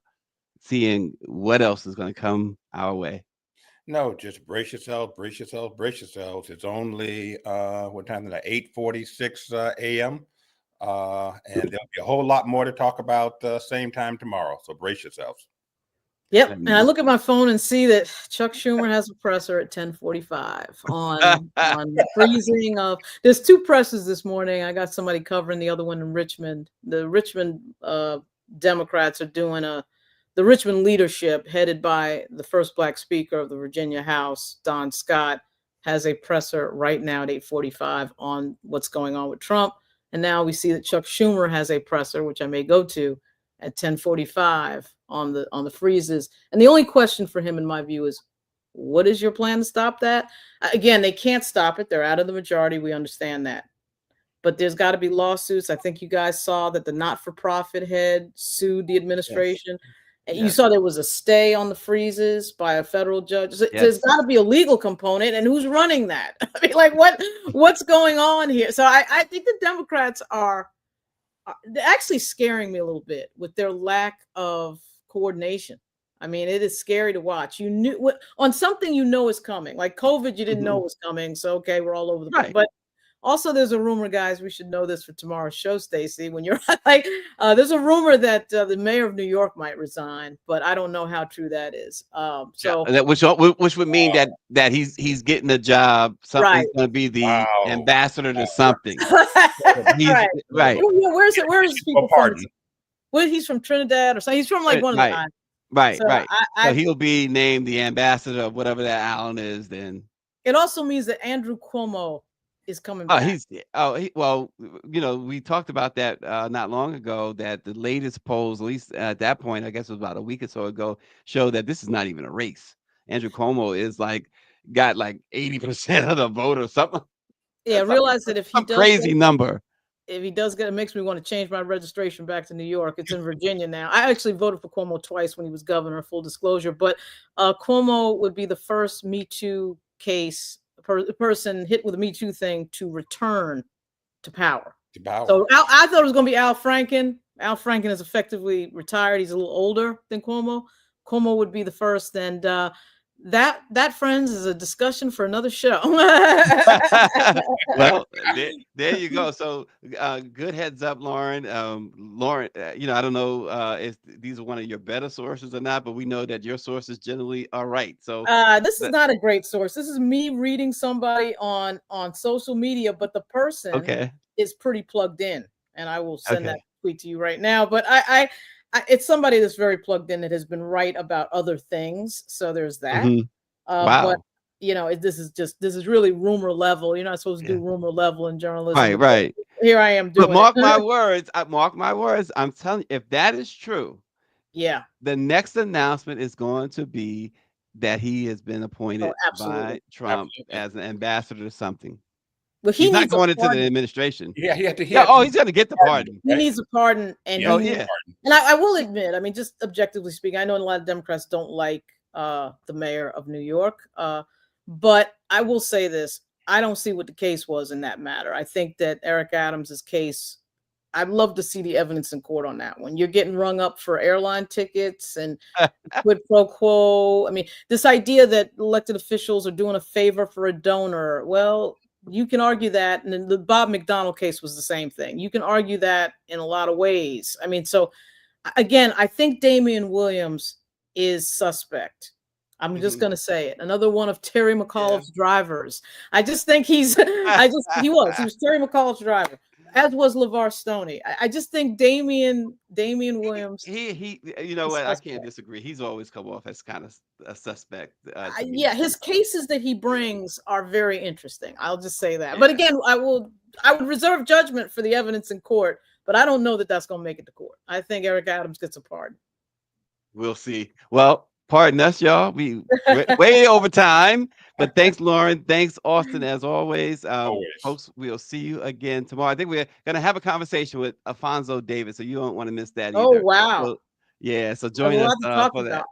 seeing what else is going to come our way? No, just brace yourself, brace yourself, brace yourselves. It's only what time is it? 8:46 a.m. And there'll be a whole lot more to talk about same time tomorrow. So brace yourselves. Yep. And I look at my phone and see that Chuck Schumer has a presser at 10:45 on freezing of. There's two presses this morning. I got somebody covering the other one in Richmond. The Richmond Democrats are doing the Richmond leadership, headed by the first black speaker of the Virginia House, Don Scott, has a presser right now at 8:45 on what's going on with Trump. And now we see that Chuck Schumer has a presser, which I may go to, at 10:45 on the freezes. And the only question for him, in my view, is what is your plan to stop that? Again, they can't stop it. They're out of the majority. We understand that. But there's got to be lawsuits. I think you guys saw that the not-for-profit head sued the administration. Yes. You saw there was a stay on the freezes by a federal judge. So there's got to be a legal component, and who's running that? I mean, like what's going on here? So I think the Democrats are they're actually scaring me a little bit with their lack of coordination. I mean, it is scary to watch. You knew on something you know is coming, like COVID. You didn't know was coming, so okay, we're all over the place. But also, there's a rumor, guys. We should know this for tomorrow's show, Stacey. When you're like, there's a rumor that the mayor of New York might resign, but I don't know how true that is. So which would mean that he's getting a job. Something's going to be the ambassador to something. Right. Where's his people from? Well, he's from Trinidad or something. He's from like one of the islands. Right. So he'll be named the ambassador of whatever that island is. Then it also means that Andrew Cuomo is coming back. Well, we talked about that not long ago, that the latest polls, at least at that point, I guess it was about a week or so ago, showed that this is not even a race. Andrew Cuomo is got 80% of the vote or something. Yeah, realize that if he does crazy number. If he does get it, makes me want to change my registration back to New York. It's in Virginia now. I actually voted for Cuomo twice when he was governor, full disclosure, but Cuomo would be the first Me Too case person hit with a Me Too thing to return to power. So I thought it was going to be Al Franken. Al Franken is effectively retired. He's a little older than Cuomo. Cuomo would be the first, and that friends is a discussion for another show. Well, there you go. So good heads up, Lauren. Lauren, I don't know if these are one of your better sources or not, but we know that your sources generally are right. So this is not a great source. This is me reading somebody on social media, but the person is pretty plugged in, and I will send that tweet to you right now. But I it's somebody that's very plugged in that has been right about other things. So there's that. Wow. But this is really rumor level. You're not supposed to do rumor level in journalism. Right. Here I am doing. But mark my words. I'm telling you, if that is true, the next announcement is going to be that he has been appointed by Trump as an ambassador to something. Well, he's not going into the administration. Yeah, he's going to get the pardon. He needs a pardon, and and I will admit, I mean, just objectively speaking, I know a lot of Democrats don't like the mayor of New York, but I will say this: I don't see what the case was in that matter. I think that Eric Adams's case, I'd love to see the evidence in court on that one. You're getting rung up for airline tickets and quid pro quo. I mean, this idea that elected officials are doing a favor for a donor. Well, you can argue that, and the Bob McDonnell case was the same thing. You can argue that in a lot of ways. I mean, so again, I think Damian Williams is suspect. I'm just going to say it. Another one of Terry McAuliffe's drivers. I just think he was Terry McAuliffe's driver. as was LeVar Stoney. I just think Damian Williams. He, you know what? I can't disagree. He's always come off as kind of a suspect. To me. Yeah, his cases that he brings are very interesting. I'll just say that. But again, I would reserve judgment for the evidence in court, but I don't know that that's going to make it to court. I think Eric Adams gets a pardon. We'll see. Well, pardon us, y'all. We way over time, but thanks, Lauren. Thanks, Austin, as always. Folks, we'll see you again tomorrow. I think we're going to have a conversation with Alfonso Davis, so you don't want to miss that either. Oh, wow. So, yeah, so join us for that.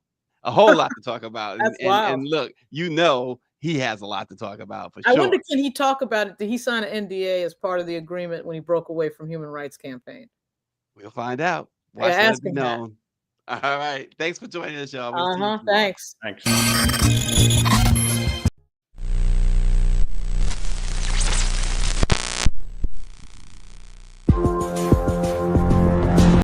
A whole lot to talk about. and look, you know, he has a lot to talk about for sure. I wonder, can he talk about it? Did he sign an NDA as part of the agreement when he broke away from Human Rights Campaign? We'll find out. Watch that be known. All right. Thanks for joining us, y'all. We'll see you tomorrow. Thanks. Thanks.